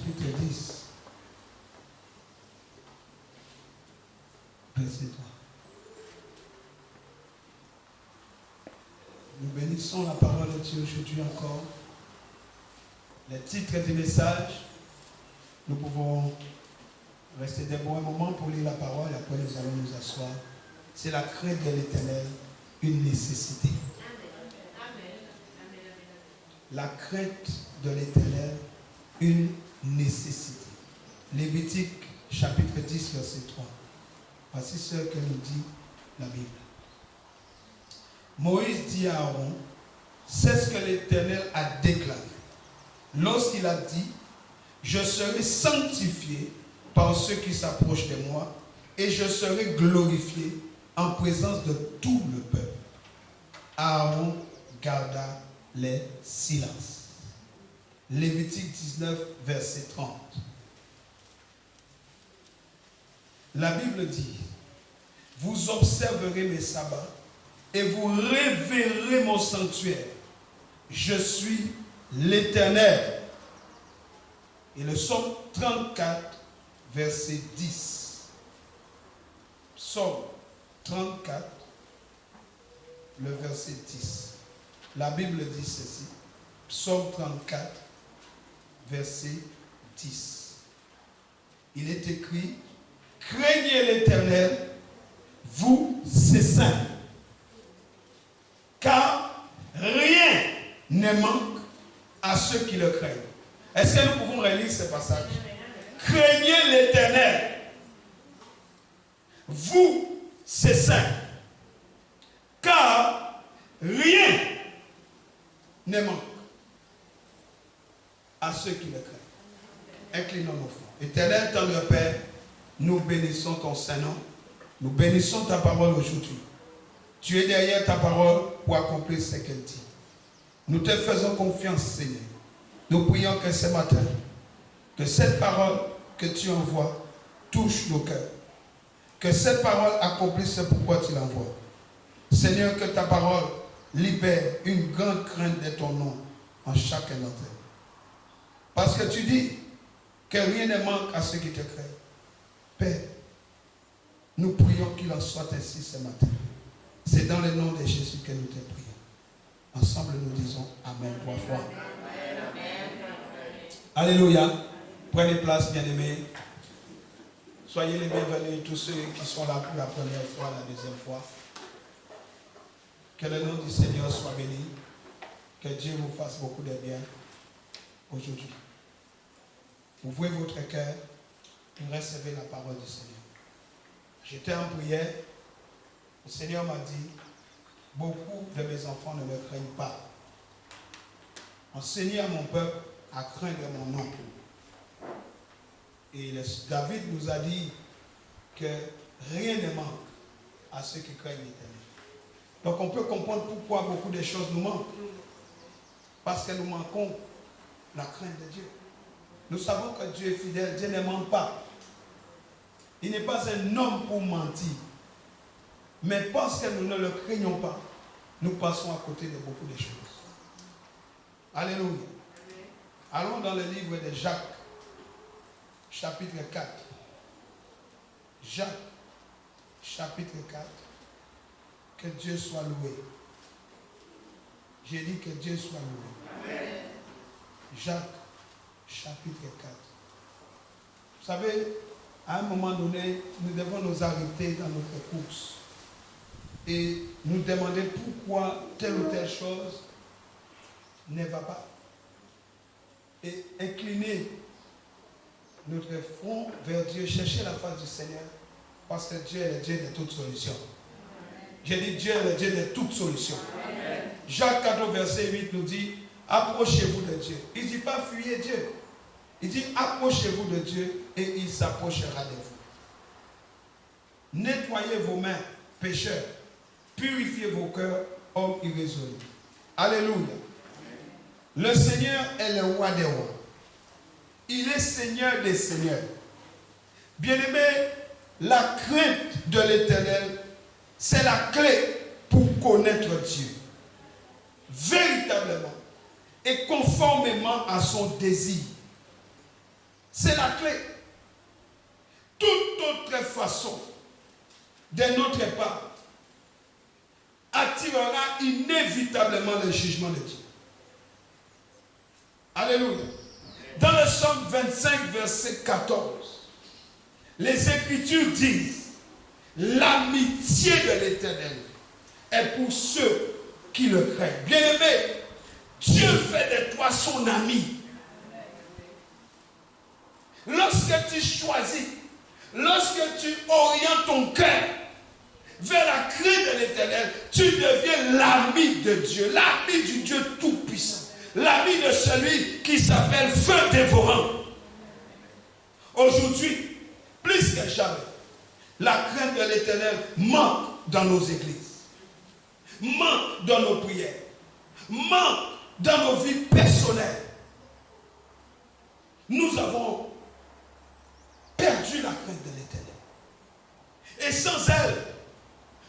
chapitre 10, verset 3. Nous bénissons la parole de Dieu aujourd'hui encore. Les titres du message, nous pouvons rester debout un moment pour lire la parole et après nous allons nous asseoir. C'est la crainte de l'Éternel, une nécessité. La crainte de l'Éternel, une nécessité. Lévitique chapitre 10, verset 3. Voici ce que nous dit la Bible. Moïse dit à Aaron, c'est ce que l'Éternel a déclaré. Lorsqu'il a dit, je serai sanctifié par ceux qui s'approchent de moi et je serai glorifié en présence de tout le peuple. Aaron garda les silences. Lévitique 19, verset 30. La Bible dit, vous observerez mes sabbats et vous révérez mon sanctuaire. Je suis l'Éternel. Et le psaume 34, verset 10. Psaume 34, le verset 10. La Bible dit ceci. Psaume 34, verset 10. Il est écrit, craignez l'Éternel, vous ses saints, car rien ne manque à ceux qui le craignent. Est-ce que nous pouvons relire ce passage? Craignez l'Éternel, vous ses saints, car rien ne manque à ceux qui le craignent. Inclinons nos fronts. Éternel, tendre Père, nous bénissons ton Saint-Nom. Nous bénissons ta parole aujourd'hui. Tu es derrière ta parole pour accomplir ce qu'elle dit. Nous te faisons confiance, Seigneur. Nous prions que ce matin, que cette parole que tu envoies touche nos cœurs. Que cette parole accomplisse ce pourquoi tu l'envoies. Seigneur, que ta parole libère une grande crainte de ton nom en chacun d'entre nous. Parce que tu dis que rien ne manque à ceux qui te craignent. Père, nous prions qu'il en soit ainsi ce matin. C'est dans le nom de Jésus que nous te prions. Ensemble, nous disons Amen 3 fois. Alléluia. Prenez place, bien-aimés. Soyez les bienvenus, tous ceux qui sont là pour la première fois, la deuxième fois. Que le nom du Seigneur soit béni. Que Dieu vous fasse beaucoup de bien aujourd'hui. Ouvrez votre cœur et recevez la parole du Seigneur. J'étais en prière. Le Seigneur m'a dit, beaucoup de mes enfants ne me craignent pas. Enseignez à mon peuple à craindre mon nom. Et David nous a dit que rien ne manque à ceux qui craignent l'Éternel. Donc on peut comprendre pourquoi beaucoup de choses nous manquent. Parce que nous manquons la crainte de Dieu. Nous savons que Dieu est fidèle, Dieu ne ment pas. Il n'est pas un homme pour mentir. Mais parce que nous ne le craignons pas, nous passons à côté de beaucoup de choses. Alléluia. Allons dans le livre de Jacques, chapitre 4. Jacques, chapitre 4. Que Dieu soit loué. J'ai dit que Dieu soit loué. Amen. Jacques, chapitre 4. Vous savez, à un moment donné, nous devons nous arrêter dans notre course et nous demander pourquoi telle ou telle chose ne va pas. Et incliner notre front vers Dieu, chercher la face du Seigneur, parce que Dieu est le Dieu de toute solution. J'ai dit Dieu est le Dieu de toute solution. Amen. Jacques 4, verset 8 nous dit, approchez-vous de Dieu. Il ne dit pas fuyez Dieu. Il dit approchez-vous de Dieu et il s'approchera de vous. Nettoyez vos mains, pécheurs. Purifiez vos cœurs, hommes irrésolus. Alléluia. Le Seigneur est le roi des rois. Il est Seigneur des seigneurs. Bien-aimés, la crainte de l'Éternel, c'est la clé pour connaître Dieu. Véritablement et conformément à son désir. C'est la clé. Toute autre façon de notre part attirera inévitablement le jugement de Dieu. Alléluia. Dans le psaume 25, verset 14, les Écritures disent: l'amitié de l'Éternel est pour ceux qui le craignent. Bien-aimé, Dieu fait de toi son ami. Lorsque tu choisis, lorsque tu orientes ton cœur vers la crainte de l'Éternel, tu deviens l'ami de Dieu, l'ami du Dieu Tout-Puissant, l'ami de celui qui s'appelle Feu dévorant. Aujourd'hui, plus que jamais, la crainte de l'Éternel manque dans nos églises, manque dans nos prières, manque dans nos vies personnelles. Nous avons perdu la crainte de l'Éternel. Et sans elle,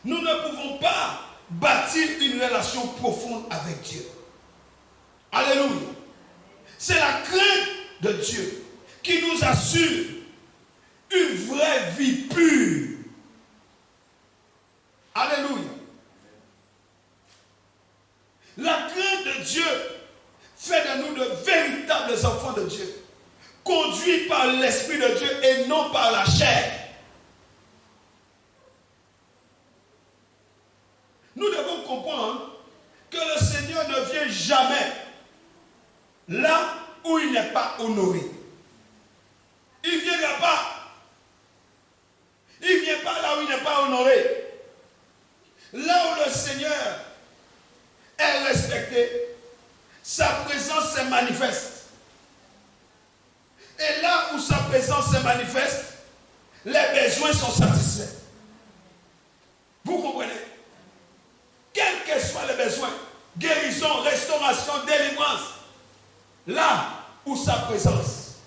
nous ne pouvons pas bâtir une relation profonde avec Dieu. Alléluia. C'est la crainte de Dieu qui nous assure une vraie vie pure. Alléluia. La crainte de Dieu fait de nous de véritables enfants de Dieu, conduits par l'Esprit de Dieu et non par la chair. Nous devons comprendre que le Seigneur ne vient jamais là où il n'est pas honoré. Il ne viendra pas. Il ne vient pas là où il n'est pas honoré. Là où le Seigneur est respecté, sa présence se manifeste. Et là où sa présence se manifeste, les besoins sont satisfaits. Vous comprenez? Quels que soient les besoins, guérison, restauration, délivrance, là où sa présence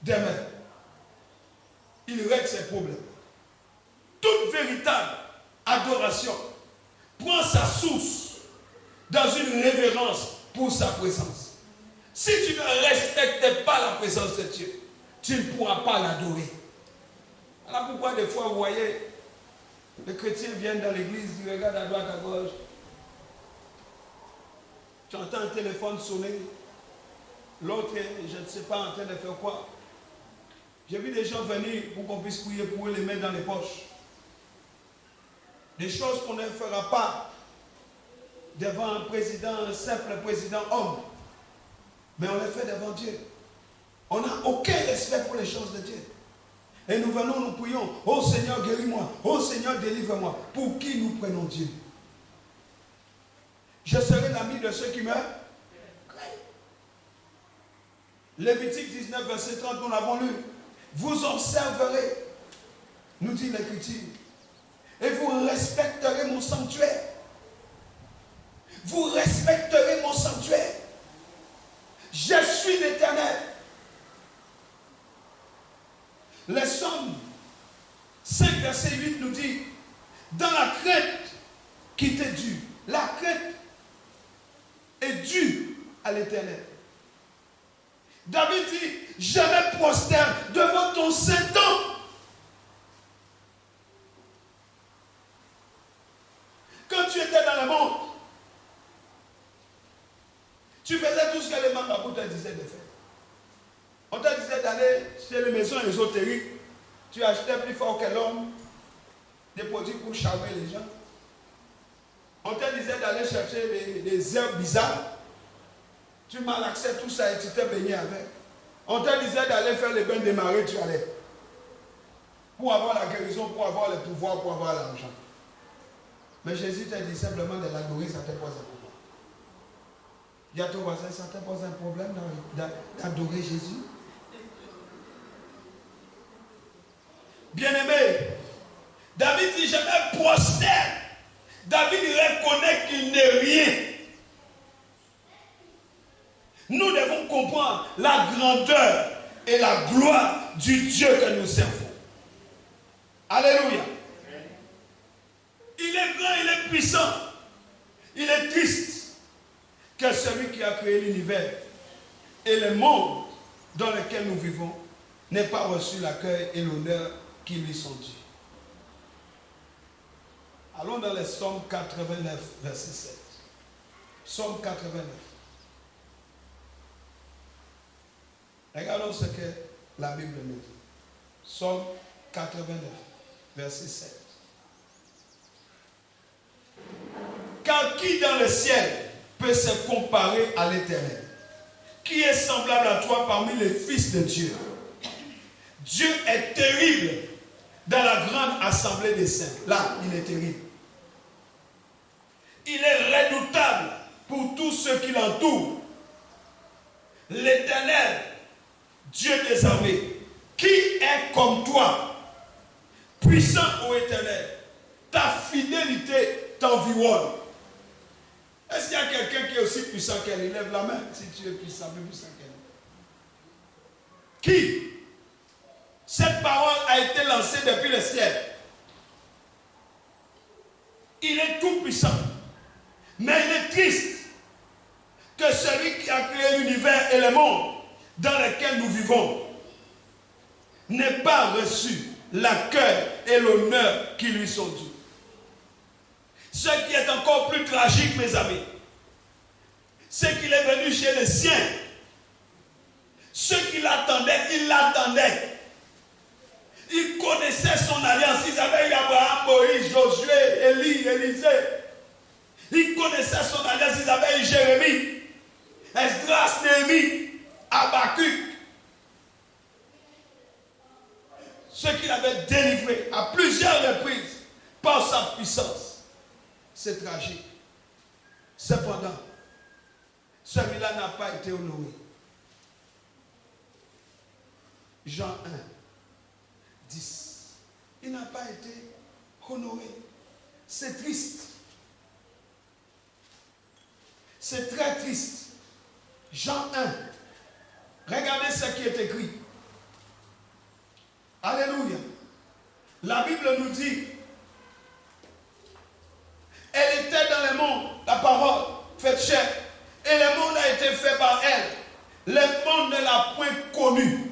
demeure, il règle ses problèmes. Toute véritable adoration prend sa source dans une révérence pour sa présence. Si tu ne respectes pas la présence de Dieu, tu ne pourras pas l'adorer. Alors pourquoi des fois vous voyez, les chrétiens viennent dans l'église, ils regardent à droite, à gauche. Tu entends un téléphone sonner, l'autre est, je ne sais pas, en train de faire quoi. J'ai vu des gens venir pour qu'on puisse prier pour eux, les mettre dans les poches. Des choses qu'on ne fera pas devant un président, un simple président homme. Mais on les fait devant Dieu. On n'a aucun respect pour les choses de Dieu. Et nous venons, nous prions. Oh Seigneur, guéris-moi. Oh Seigneur, délivre-moi. Pour qui nous prenons Dieu? Je serai l'ami de ceux qui meurent. Lévitique 19, verset 30, nous l'avons lu. Vous observerez, nous dit l'Écriture, et vous respecterez mon sanctuaire. Vous respecterez mon sanctuaire. Je suis l'Éternel. Le psaume 5, verset 8 nous dit, dans la crainte qui t'est due, la crainte est due à l'Éternel. David dit, je me prosterne devant ton Saint-Nom. Quand tu étais dans le monde, tu faisais tout ce que les marabouts te disaient de faire. On te disait d'aller chez les maisons ésotériques. Tu achetais plus fort que l'homme des produits pour charmer les gens. On te disait d'aller chercher des herbes bizarres. Tu malaxais tout ça et tu t'es baigné avec. On te disait d'aller faire les bains des marées, tu allais. Pour avoir la guérison, pour avoir le pouvoir, pour avoir l'argent. Mais Jésus t'a dit simplement de l'adorer, ça te pose un problème. Il y a ton voisin, ça te pose un problème d'adorer Jésus. Bien-aimé, David dit, je me prosterne. David reconnaît qu'il n'est rien. Nous devons comprendre la grandeur et la gloire du Dieu que nous servons. Alléluia. Il est grand, il est puissant. Il est triste que celui qui a créé l'univers et le monde dans lequel nous vivons n'ait pas reçu l'accueil et l'honneur qui lui sont dus. Allons dans les Psaumes 89, verset 7. Psaume 89. Regardons ce que la Bible nous dit. Psaume 89, verset 7. Car qui dans le ciel peut se comparer à l'Éternel? Qui est semblable à toi parmi les fils de Dieu? Dieu est terrible dans la grande assemblée des saints. Là, il est terrible. Il est redoutable pour tous ceux qui l'entourent. L'Éternel, Dieu des armées, qui est comme toi, puissant ô Éternel, ta fidélité t'environne. Est-ce qu'il y a quelqu'un qui est aussi puissant qu'elle? Il lève la main si tu es puissant, plus puissant qu'elle. Qui? Cette parole a été lancée depuis le ciel. Il est tout puissant. Mais il est triste que celui qui a créé l'univers et le monde dans lequel nous vivons n'ait pas reçu l'accueil et l'honneur qui lui sont dus. Ce qui est encore plus tragique, mes amis, c'est qu'il est venu chez les siens. Ceux qui l'attendaient, ils l'attendaient. Ils connaissaient son alliance. Ils avaient eu Abraham, Moïse, Josué, Élie, Élisée. Ils connaissaient son alliance. Ils avaient eu Jérémie, Esdras, Néhémie, Habakkuk. Ceux qu'il avait délivrés à plusieurs reprises par sa puissance. C'est tragique. Cependant, celui-là n'a pas été honoré. Jean 1, 10. Il n'a pas été honoré. C'est triste. C'est très triste. Jean 1. Regardez ce qui est écrit. Alléluia. La Bible nous dit, elle était dans le monde, la parole faite chair, et le monde a été fait par elle. Le monde ne l'a point connue.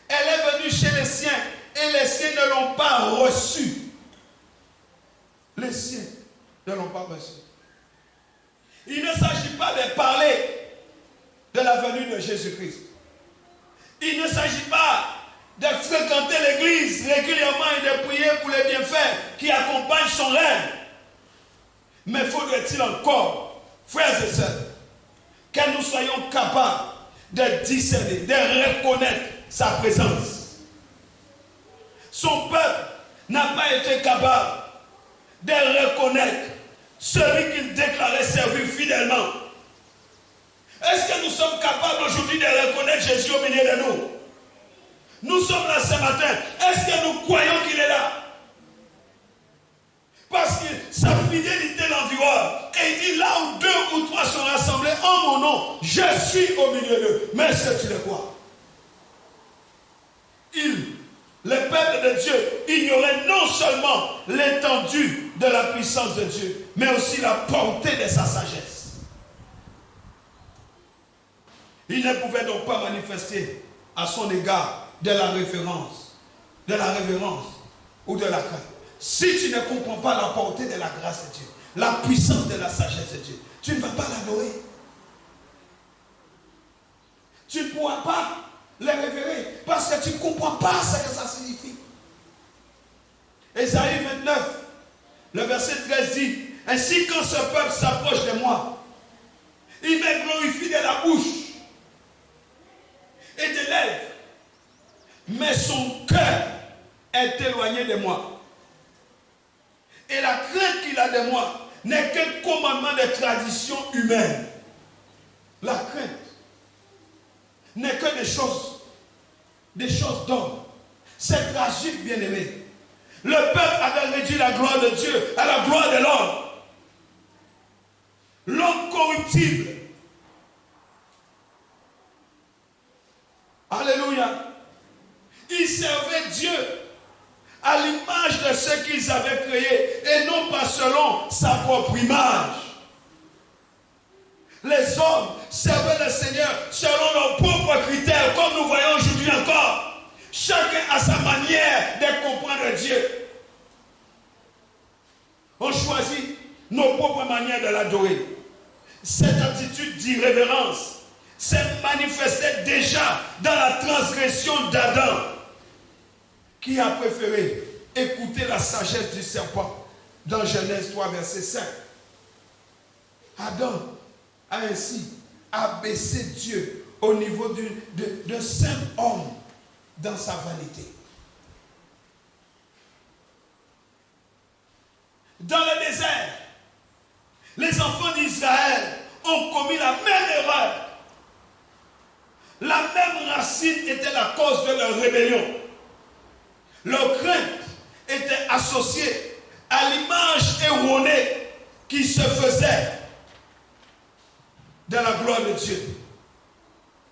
Elle est venue chez les siens, et les siens ne l'ont pas reçue. Les siens ne l'ont pas reçue. Il ne s'agit pas de parler de la venue de Jésus-Christ. Il ne s'agit pas de fréquenter l'église régulièrement et de prier pour les bienfaits qui accompagnent son règne. Mais faudrait-il encore, frères et sœurs, que nous soyons capables de discerner, de reconnaître sa présence. Son peuple n'a pas été capable de reconnaître celui qu'il déclarait servir fidèlement. Est-ce que nous sommes capables aujourd'hui de reconnaître Jésus au milieu de nous? Nous sommes là ce matin. Est-ce que nous croyons qu'il est là? Parce que sa fidélité l'environne. Et il dit, là où 2 ou 3 sont rassemblés en mon nom, je suis au milieu d'eux. Mais est-ce que tu le crois? Le peuple de Dieu, ignorait non seulement l'étendue de la puissance de Dieu, mais aussi la portée de sa sagesse. Il ne pouvait donc pas manifester à son égard de la révérence ou de la crainte. Si tu ne comprends pas la portée de la grâce de Dieu, la puissance de la sagesse de Dieu, tu ne vas pas l'adorer. Tu ne pourras pas le révérer parce que tu ne comprends pas ce que ça signifie. Ésaïe 29, le verset 13 dit, ainsi quand ce peuple s'approche de moi, il me glorifie de la bouche et des lèvres, mais son cœur est éloigné de moi. Et la crainte qu'il a de moi n'est qu'un commandement de tradition humaine. La crainte n'est que des choses d'homme. C'est tragique, bien-aimé. Le peuple avait réduit la gloire de Dieu à la gloire de l'homme. L'homme corruptible. Alléluia. Ils servaient Dieu à l'image de ce qu'ils avaient créé et non pas selon sa propre image. Les hommes servaient le Seigneur selon leurs propres critères, comme nous voyons aujourd'hui encore. Chacun a sa manière de comprendre Dieu. On choisit nos propres manières de l'adorer. Cette attitude d'irrévérence s'est manifestée déjà dans la transgression d'Adam, qui a préféré écouter la sagesse du serpent dans Genèse 3, verset 5. Adam a ainsi abaissé Dieu au niveau d'un simple homme dans sa vanité. Dans le désert, les enfants d'Israël ont commis la même erreur. La même racine était la cause de leur rébellion. Leur crainte était associée à l'image erronée qui se faisait de la gloire de Dieu.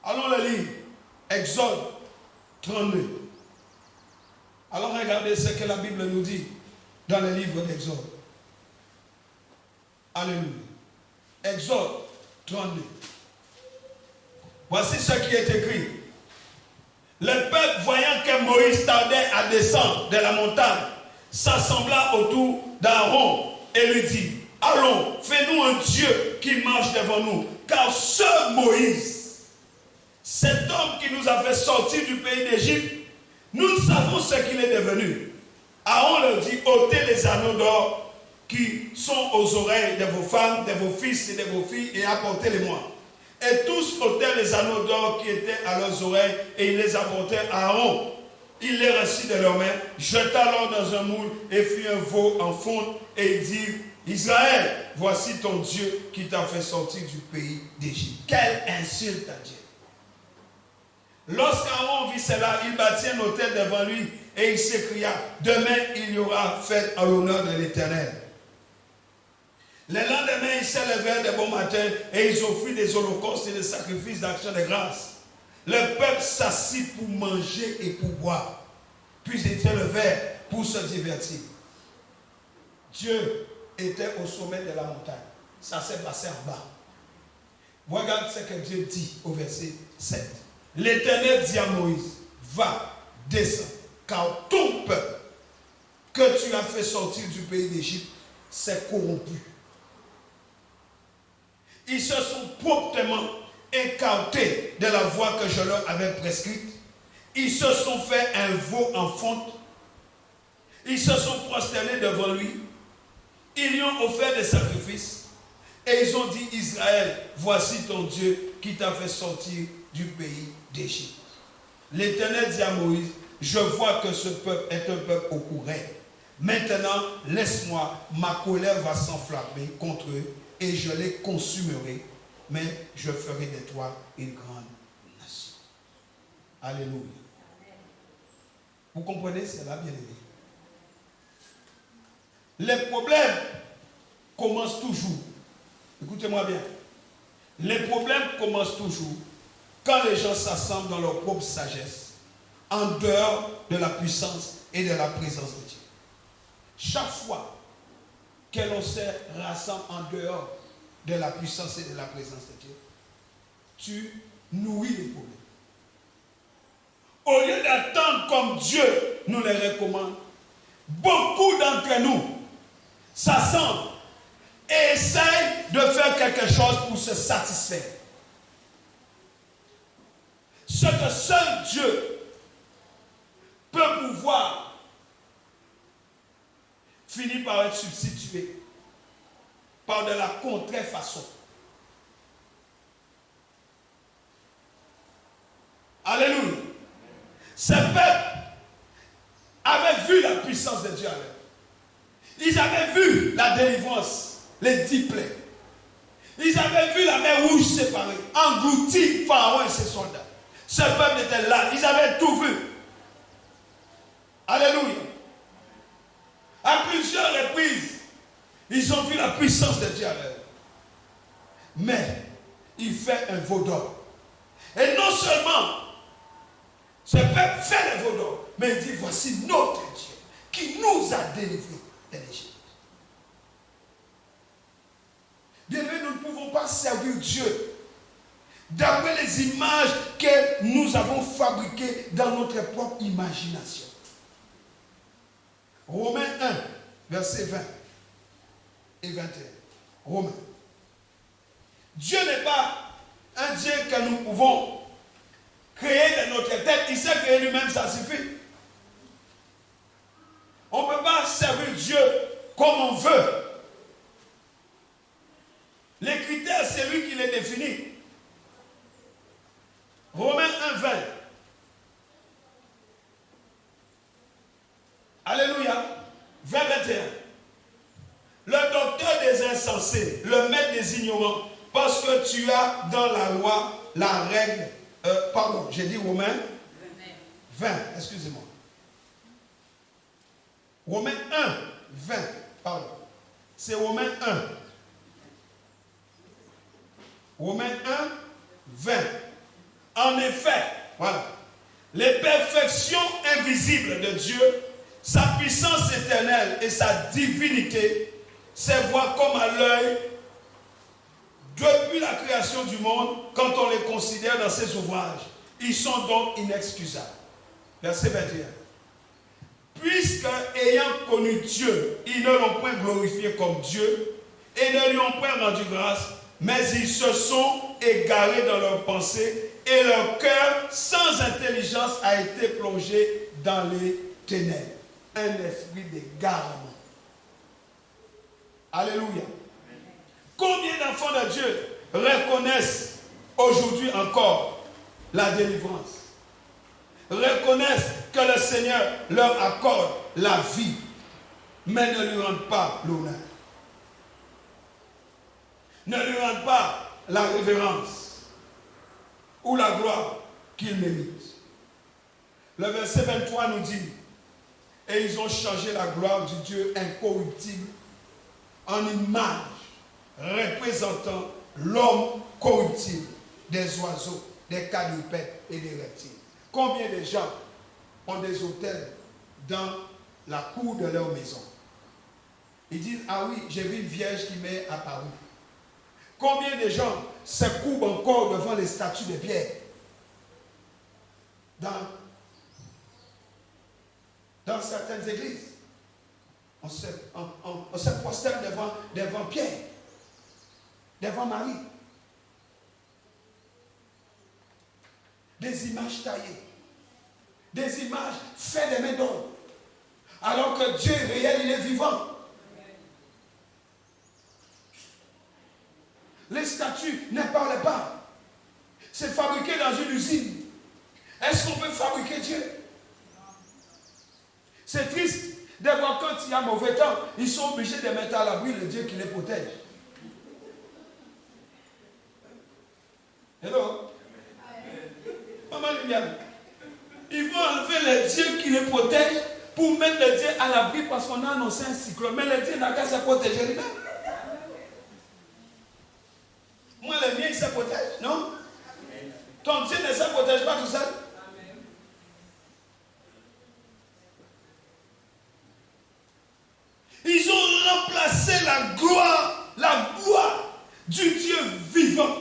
Allons le lire. Exode 32. Allons regarder ce que la Bible nous dit dans le livre d'Exode. Alléluia. Exode 32. Voici ce qui est écrit. Le peuple, voyant que Moïse tardait à descendre de la montagne, s'assembla autour d'Aaron et lui dit, allons, fais-nous un Dieu qui marche devant nous. Car ce Moïse, cet homme qui nous a fait sortir du pays d'Égypte, nous savons ce qu'il est devenu. Aaron leur dit, ôtez les anneaux d'or qui sont aux oreilles de vos femmes, de vos fils et de vos filles, et apportez-les-moi. Et tous ôtèrent les anneaux d'or qui étaient à leurs oreilles, et ils les apportèrent à Aaron. Il les reçut de leurs mains, jeta l'or dans un moule, et fit un veau en fonte, et il dit, Israël, voici ton Dieu qui t'a fait sortir du pays d'Égypte. Quelle insulte à Dieu! Lorsqu'Aaron vit cela, il bâtit un autel devant lui, et il s'écria, demain il y aura fête en l'honneur de l'Éternel. Le lendemain, ils se levèrent de bon matin et ils offrirent des holocaustes et des sacrifices d'action de grâce. Le peuple s'assit pour manger et pour boire. Puis ils se levèrent pour se divertir. Dieu était au sommet de la montagne. Ça s'est passé en bas. Regarde ce que Dieu dit au verset 7. L'Éternel dit à Moïse, va, descends, car ton peuple que tu as fait sortir du pays d'Égypte s'est corrompu. Ils se sont promptement écartés de la voie que je leur avais prescrite. Ils se sont fait un veau en fonte. Ils se sont prosternés devant lui. Ils lui ont offert des sacrifices. Et ils ont dit, Israël, voici ton Dieu qui t'a fait sortir du pays d'Égypte. L'Éternel dit à Moïse, je vois que ce peuple est un peuple au courant. Maintenant, laisse-moi, ma colère va s'enflammer contre eux et je les consumerai, mais je ferai de toi une grande nation. Alléluia. Vous comprenez cela, bien aimé? Les problèmes commencent toujours. Écoutez-moi bien. Les problèmes commencent toujours quand les gens s'assemblent dans leur propre sagesse, en dehors de la puissance et de la présence de Dieu. Chaque fois que l'on se rassemble en dehors de la puissance et de la présence de Dieu, tu nourris les problèmes. Au lieu d'attendre comme Dieu nous les recommande, beaucoup d'entre nous s'assemblent et essayent de faire quelque chose pour se satisfaire. Ce que seul Dieu peut pouvoir finit par être substitué par de la contrefaçon. Alléluia. Ce peuple avait vu la puissance de Dieu à l'œuvre. Ils avaient vu la délivrance, les 10 plaies. Ils avaient vu la mer rouge séparée, engloutir Pharaon et ses soldats. Ce peuple était là, ils avaient tout vu. Alléluia. À plusieurs reprises, ils ont vu la puissance de Dieu à l'œuvre. Mais il fait un veau d'or. Et non seulement ce peuple fait le veau d'or, mais il dit, voici notre Dieu qui nous a délivrés de l'Égypte. Bien aimé, nous ne pouvons pas servir Dieu d'après les images que nous avons fabriquées dans notre propre imagination. Romains 1, versets 20 et 21. Romains. Dieu n'est pas un Dieu que nous pouvons créer de notre tête. Il sait créer lui-même, ça suffit. On ne peut pas servir Dieu comme on veut. Les critères, c'est lui qui les définit. Romains 1, 20. Alléluia. 20, 21. Le docteur des insensés, le maître des ignorants, parce que tu as dans la loi la règle. Pardon, j'ai dit Romains 20, excusez-moi. Romains 1, 20, pardon. C'est Romains 1. Romains 1, 20. En effet, voilà. Les perfections invisibles de Dieu, sa puissance éternelle et sa divinité, se voient comme à l'œil depuis la création du monde, quand on les considère dans ses ouvrages. Ils sont donc inexcusables. Verset 21. Puisque, ayant connu Dieu, ils ne l'ont point glorifié comme Dieu et ne lui ont point rendu grâce, mais ils se sont égarés dans leurs pensées et leur cœur, sans intelligence, a été plongé dans les ténèbres. Un esprit d'égarement. Alléluia. Combien d'enfants de Dieu reconnaissent aujourd'hui encore la délivrance? Reconnaissent que le Seigneur leur accorde la vie, mais ne lui rendent pas l'honneur. Ne lui rendent pas la révérence ou la gloire qu'il mérite. Le verset 23 nous dit, et ils ont changé la gloire du Dieu incorruptible en image représentant l'homme corruptible, des oiseaux, des quadrupèdes et des reptiles. Combien de gens ont des autels dans la cour de leur maison? Ils disent, ah oui, j'ai vu une vierge qui m'est apparue. Combien de gens se courbent encore devant les statues de pierre? Dans certaines églises, on se prosterne devant Pierre, devant Marie. Des images taillées, des images faites des mains d'homme. Alors que Dieu est réel, il est vivant. Les statues ne parlent pas. C'est fabriqué dans une usine. Est-ce qu'on peut fabriquer Dieu? C'est triste de voir quand il y a mauvais temps, ils sont obligés de mettre à l'abri le Dieu qui les protège. Hello? Maman Lumière. Ils vont enlever le Dieu qui les protège pour mettre le Dieu à l'abri parce qu'on a annoncé un cyclone. Mais le Dieu n'a qu'à se protéger lui-même. Moi, le mien, il se protège, non? Ton Dieu ne se protège pas tout seul. Ils ont remplacé la gloire du Dieu vivant,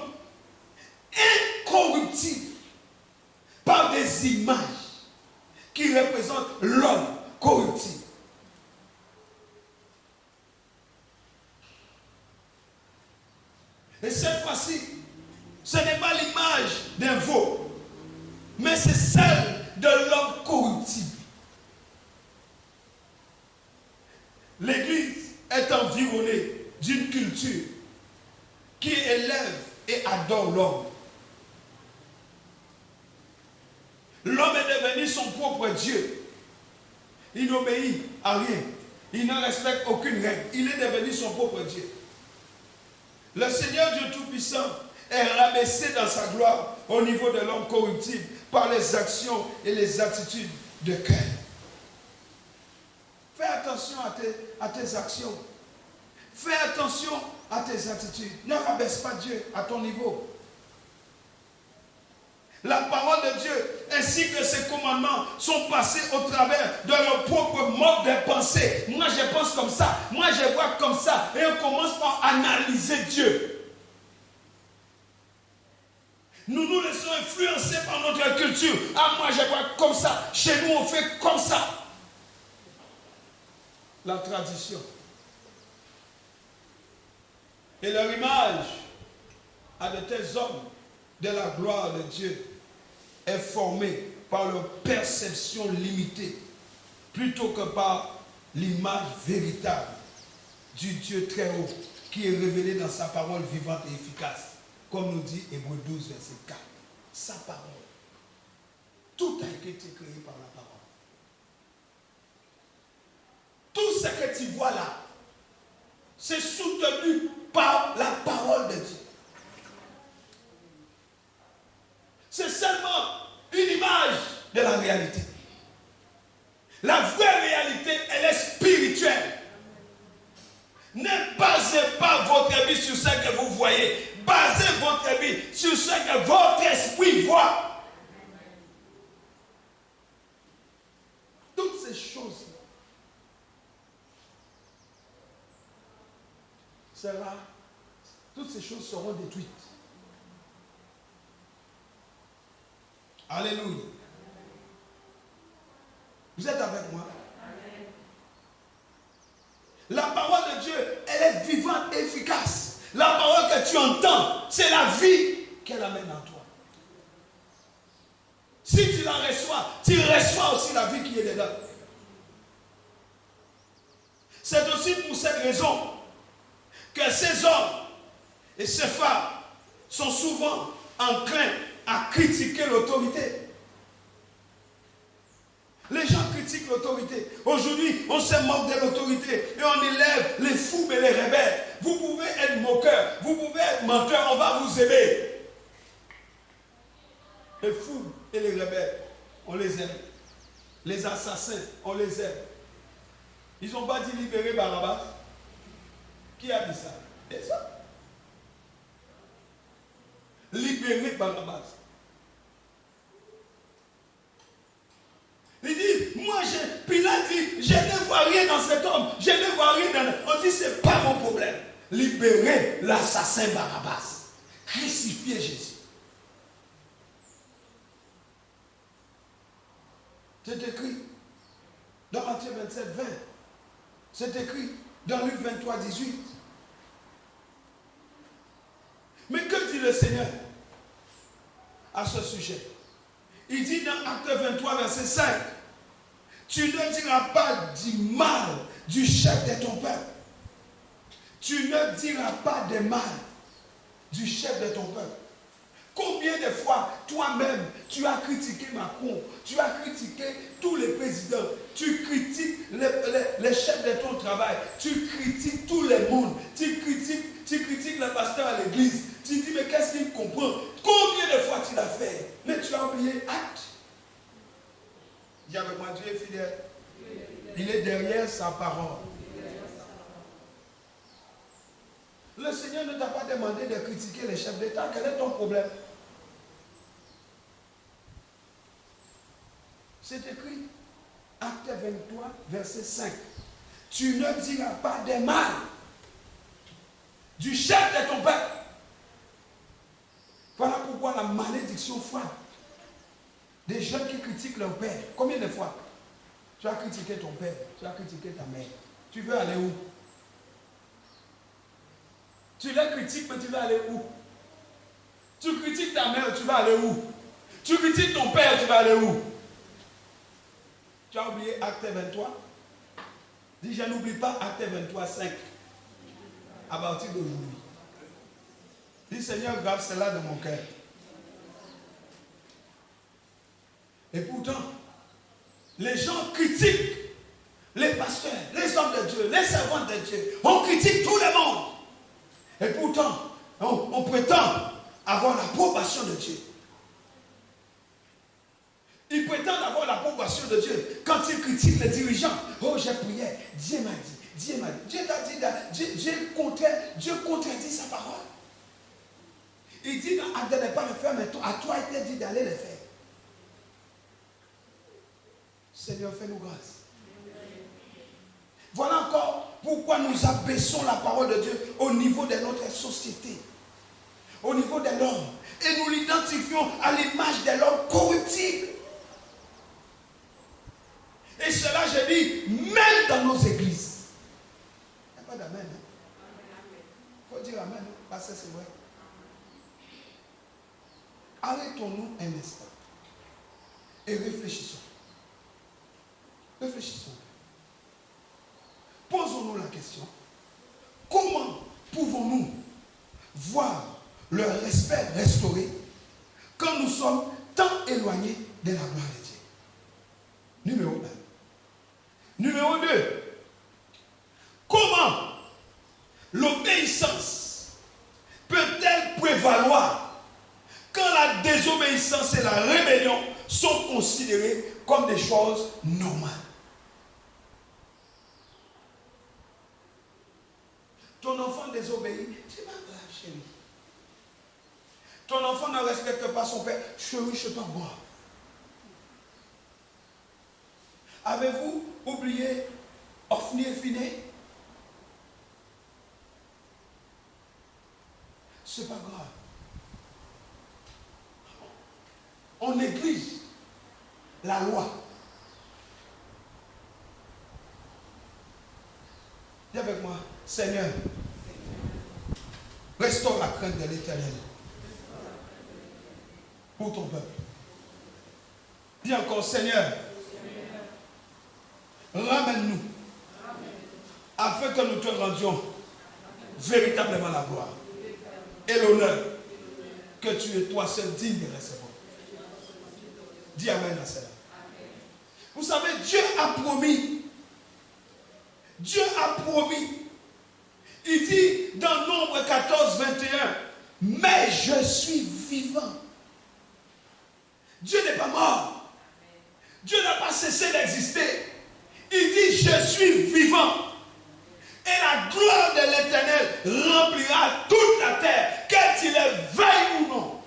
incorruptible, par des images qui représentent l'homme corruptible. Et cette fois-ci, ce n'est pas l'image d'un veau, mais c'est celle de l'homme corruptible. L'Église est environnée d'une culture qui élève et adore l'homme. L'homme est devenu son propre Dieu. Il n'obéit à rien. Il ne respecte aucune règle. Il est devenu son propre Dieu. Le Seigneur Dieu Tout-Puissant est rabaissé dans sa gloire au niveau de l'homme corruptible par les actions et les attitudes de cœur. Fais attention à tes actions. Fais attention à tes attitudes. Ne rabaisse pas Dieu à ton niveau. La parole de Dieu ainsi que ses commandements sont passés au travers de leur propre mode de pensée. Moi je pense comme ça, moi je vois comme ça. Et on commence par analyser Dieu. Nous nous laissons influencer par notre culture. Ah, moi, je vois comme ça. Chez nous, on fait comme ça. La tradition. Et leur image à de tels hommes de la gloire de Dieu est formée par leur perception limitée plutôt que par l'image véritable du Dieu très haut qui est révélé dans sa parole vivante et efficace. Comme nous dit Hébreux 12, verset 4. Sa parole. Tout a été créé par la parole. Tout ce que tu vois là, c'est soutenu par la parole de Dieu. C'est seulement une image de la réalité. La vraie réalité, elle est spirituelle. Ne basez pas votre vie sur ce que vous voyez. Basez votre vie sur ce que votre esprit voit. Toutes ces choses seront détruites. Alléluia. Vous êtes avec moi? Amen. La parole de Dieu, elle est vivante et efficace. La parole que tu entends, c'est la vie qu'elle amène en toi. Si tu la reçois, tu reçois aussi la vie qui est dedans. C'est aussi pour cette raison que ces hommes et ces femmes sont souvent enclins à critiquer l'autorité. Les gens critiquent l'autorité. Aujourd'hui, on se moque de l'autorité et on élève les fous et les rebelles. Vous pouvez être moqueur, vous pouvez être menteur, on va vous aimer. Les fous et les rebelles, on les aime. Les assassins, on les aime. Ils n'ont pas dit libérer Barabbas. Qui a dit ça? Les hommes. Libérer Barabbas. Il dit, moi, Pilate dit, je ne vois rien dans cet homme. Je ne vois rien dans... On dit, ce n'est pas mon problème. Libérez l'assassin Barabbas. Crucifiez Jésus. C'est écrit dans Matthieu 27, 20. C'est écrit dans Luc 23, 18. Mais que dit le Seigneur à ce sujet? Il dit dans Acte 23, verset 5, tu ne diras pas du mal du chef de ton peuple. Tu ne diras pas de mal du chef de ton peuple. Combien de fois, toi-même, tu as critiqué Macron, tu as critiqué tous les présidents, tu critiques les chefs de ton travail, tu critiques tout le monde, tu critiques le pasteur à l'église, tu dis mais qu'est-ce qu'il comprend? Combien de fois tu l'as fait? Mais tu as oublié acte. Dis avec moi, Dieu est fidèle. Il est derrière sa parole. Le Seigneur ne t'a pas demandé de critiquer les chefs d'État. Quel est ton problème? C'est écrit, Acte 23, verset 5. Tu ne diras pas de mal du chef de ton peuple. Voilà pourquoi la malédiction frappe des gens qui critiquent leur père. Combien de fois tu as critiqué ton père, tu as critiqué ta mère? Tu veux aller où? Tu les critiques, mais tu vas aller où? Tu critiques ta mère, tu vas aller où? Tu critiques ton père, tu vas aller où? Tu as oublié Acte 23? Dis, je n'oublie pas Acte 23, 5. À partir d'aujourd'hui. Dis, Seigneur, grave cela de mon cœur. Et pourtant, les gens critiquent les pasteurs, les hommes de Dieu, les servants de Dieu. On critique tout le monde. Et pourtant, on prétend avoir l'approbation de Dieu. Ils prétendent avoir l'approbation de Dieu quand ils critiquent les dirigeants. Oh, j'ai prié, Dieu m'a dit, Dieu m'a dit. Dieu t'a dit, Dieu contredit sa parole. Il dit non, à ne pas le faire, mais à toi il t'a dit d'aller le faire. Seigneur, fais-nous grâce. Voilà encore pourquoi nous abaissons la parole de Dieu au niveau de notre société. au niveau de l'homme. Et nous l'identifions à l'image de l'homme corruptible. Et cela, je dis, même dans nos églises. Il n'y a pas d'amen. Il faut dire amen, parce que c'est vrai. Arrêtons-nous un instant et réfléchissons. Réfléchissons. Posons-nous la question. Comment pouvons-nous voir le respect restauré quand nous sommes tant éloignés de la gloire de Dieu? Numéro 1. Numéro 2. Comment l'obéissance peut-elle prévaloir quand la désobéissance et la rébellion sont considérées comme des choses normales? Ton enfant désobéit, c'est pas grave, chérie. Ton enfant ne respecte pas son père, chérie, je t'en bois. Avez-vous oublié Ophni et Phiné? C'est pas grave. On néglige la loi. Dis avec moi, Seigneur, restaure la crainte de l'Éternel pour ton peuple. Dis encore, Seigneur, ramène-nous afin que nous te rendions véritablement la gloire et l'honneur que tu es toi seul digne de recevoir. Dis amen à cela. Vous savez, Dieu a promis. Dieu a promis. Il dit dans Nombre 14, 21, mais je suis vivant. Dieu n'est pas mort. Dieu n'a pas cessé d'exister. Il dit, je suis vivant. Et la gloire de l'Éternel remplira toute la terre, qu'il est veille ou non.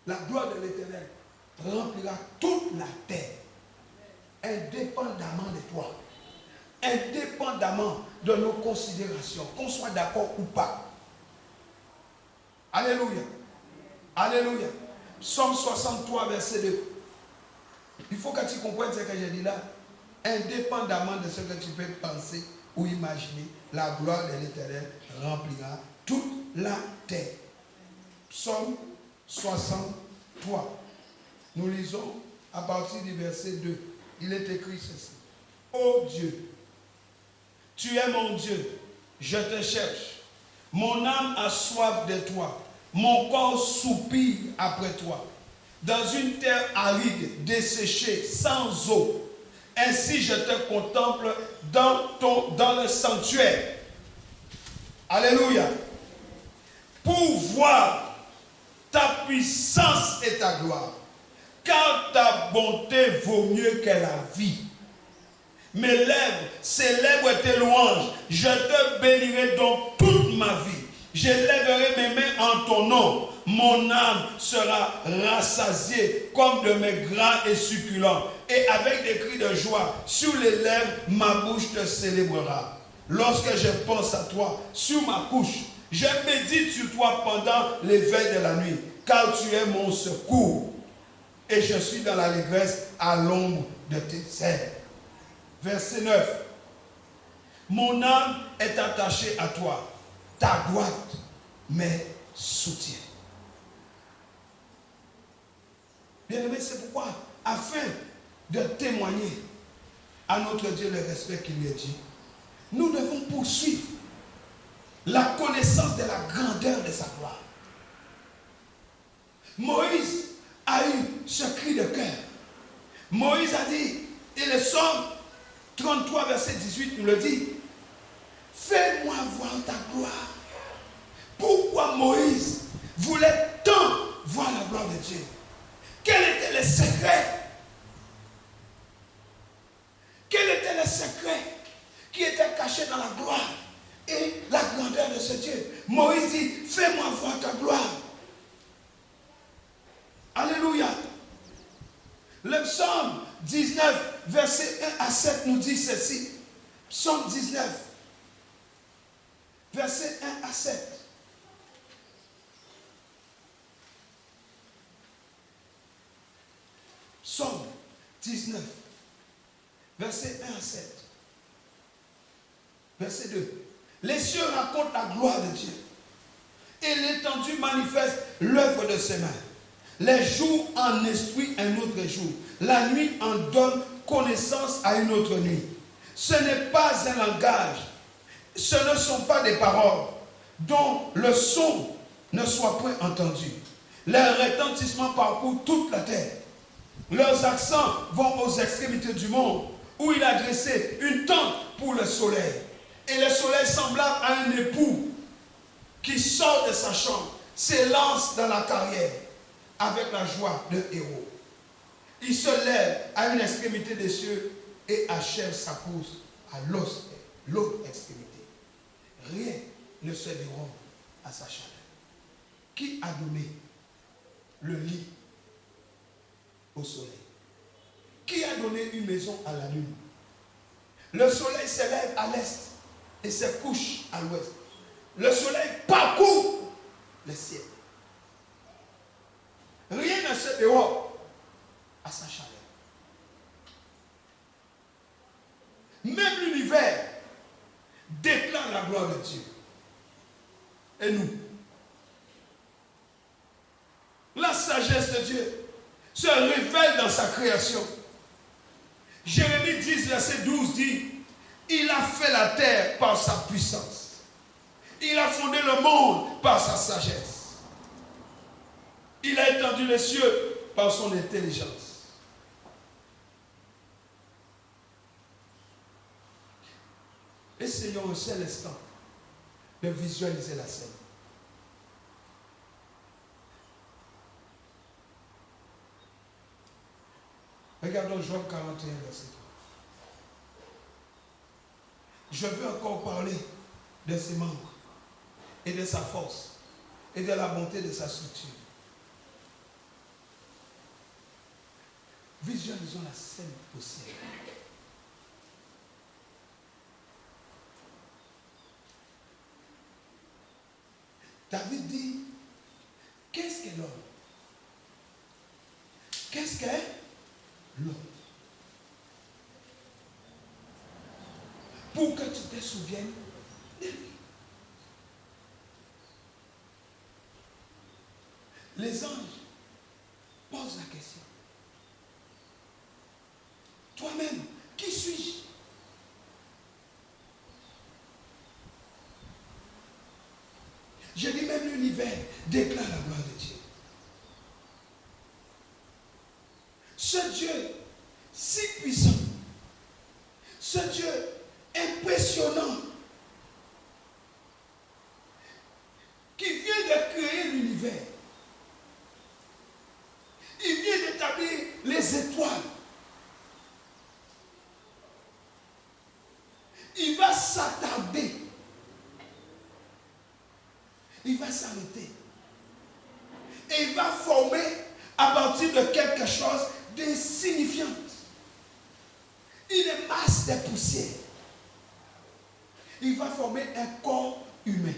La gloire de l'Éternel remplira toute la terre, indépendamment de toi, indépendamment de nos considérations, qu'on soit d'accord ou pas. Alléluia. Alléluia. Psaume 63, verset 2. Il faut que tu comprennes ce que j'ai dit là. Indépendamment de ce que tu peux penser ou imaginer, la gloire de l'Éternel remplira toute la terre. Psaume 63. Nous lisons à partir du verset 2. Il est écrit ceci. Ô Dieu, tu es mon Dieu, je te cherche. Mon âme a soif de toi. Mon corps soupire après toi. Dans une terre aride, desséchée, sans eau. Ainsi je te contemple dans le sanctuaire. Alléluia. Pour voir ta puissance et ta gloire. Car ta bonté vaut mieux que la vie. Mes lèvres célèbrent tes louanges. Je te bénirai donc toute ma vie. J'élèverai mes mains en ton nom. Mon âme sera rassasiée comme de mes gras et succulents. Et avec des cris de joie sur les lèvres, ma bouche te célébrera. Lorsque je pense à toi, sur ma couche, je médite sur toi pendant les veilles de la nuit. Car tu es mon secours. Et je suis dans l'allégresse à l'ombre de tes ailes. Verset 9. Mon âme est attachée à toi. Ta droite me soutient. Bien-aimé, c'est pourquoi, afin de témoigner à notre Dieu le respect qu'il lui a dit, nous devons poursuivre la connaissance de la grandeur de sa gloire. Moïse a eu ce cri de cœur. Moïse a dit, et le psaume 33, verset 18 nous le dit, fais-moi voir ta gloire. Pourquoi Moïse voulait tant voir la gloire de Dieu? Quel était le secret? Quel était le secret qui était caché dans la gloire et la grandeur de ce Dieu? Moïse dit, fais-moi voir ta gloire. Alléluia. Le psaume 19, verset 1 à 7 nous dit ceci. Psaume 19. Versets 1 à 7. Psaume 19, versets 1 à 7. Verset 2. Les cieux racontent la gloire de Dieu, et l'étendue manifeste l'œuvre de ses mains. Les jours en instruisent un autre jour. La nuit en donne connaissance à une autre nuit. Ce n'est pas un langage, ce ne sont pas des paroles dont le son ne soit point entendu. Leurs retentissements parcourent toute la terre. Leurs accents vont aux extrémités du monde, où il a dressé une tente pour le soleil. Et le soleil semblable à un époux qui sort de sa chambre, s'élance dans la carrière avec la joie d'un héros. Il se lève à une extrémité des cieux et achève sa course à l'autre extrémité. Rien ne se dérobe à sa chaleur. Qui a donné le lit au soleil? Qui a donné une maison à la lune? Le soleil s'élève à l'est et se couche à l'ouest. Le soleil parcourt le ciel. Rien ne se dérobe à sa chaleur. Même l'univers déclare la gloire de Dieu. Et nous, la sagesse de Dieu se révèle dans sa création. Jérémie 10, verset 12 dit: il a fait la terre par sa puissance. Il a fondé le monde par sa sagesse. Il a étendu les cieux par son intelligence. Essayons un seul instant de visualiser la scène. Regardons Job 41, verset 3. Je veux encore parler de ses membres et de sa force et de la bonté de sa structure. Visualisons la scène possible. David dit, qu'est-ce qu'est l'homme? Qu'est-ce qu'est l'homme? Pour que tu te souviennes de lui. Les anges posent la question. Toi-même, qui suis-je? Je dis même l'univers déclare la gloire de Dieu. Ce Dieu si puissant, ce Dieu impressionnant, qui vient de créer l'univers, il vient d'établir les étoiles. Il va s'attarder. Il va s'arrêter. Et il va former à partir de quelque chose d'insignifiant une masse de poussière. Il va former un corps humain.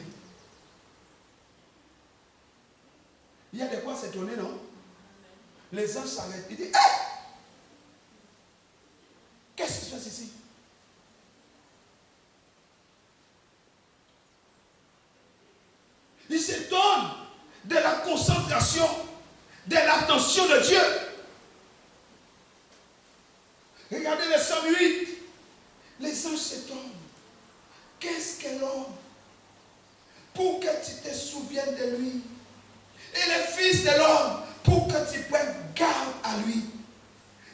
Il y a de quoi s'étonner, non? Les anges s'arrêtent. Ils disent, hey! Qu'est-ce qui se passe ici? Ils s'étonnent de la concentration, de l'attention de Dieu. Regardez le Psaume 8. Les anges s'étonnent. Qu'est-ce que l'homme? Pour que tu te souviennes de lui. Et le Fils de l'homme, pour que tu prennes garde à lui.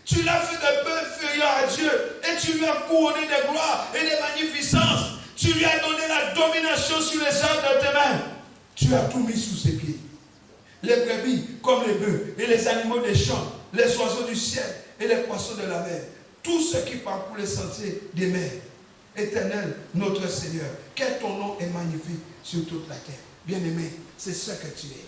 Tu l'as fait de peu inférieur à Dieu. Et tu lui as couronné de gloire et de magnificence. Tu lui as donné la domination sur les œuvres de tes mains. Tu as tout mis sous ses pieds. Les brebis comme les bœufs et les animaux des champs, les oiseaux du ciel et les poissons de la mer. Tout ce qui parcourt les sentiers des mers. Éternel, notre Seigneur, que ton nom est magnifique sur toute la terre. Bien-aimé, c'est ce que tu es.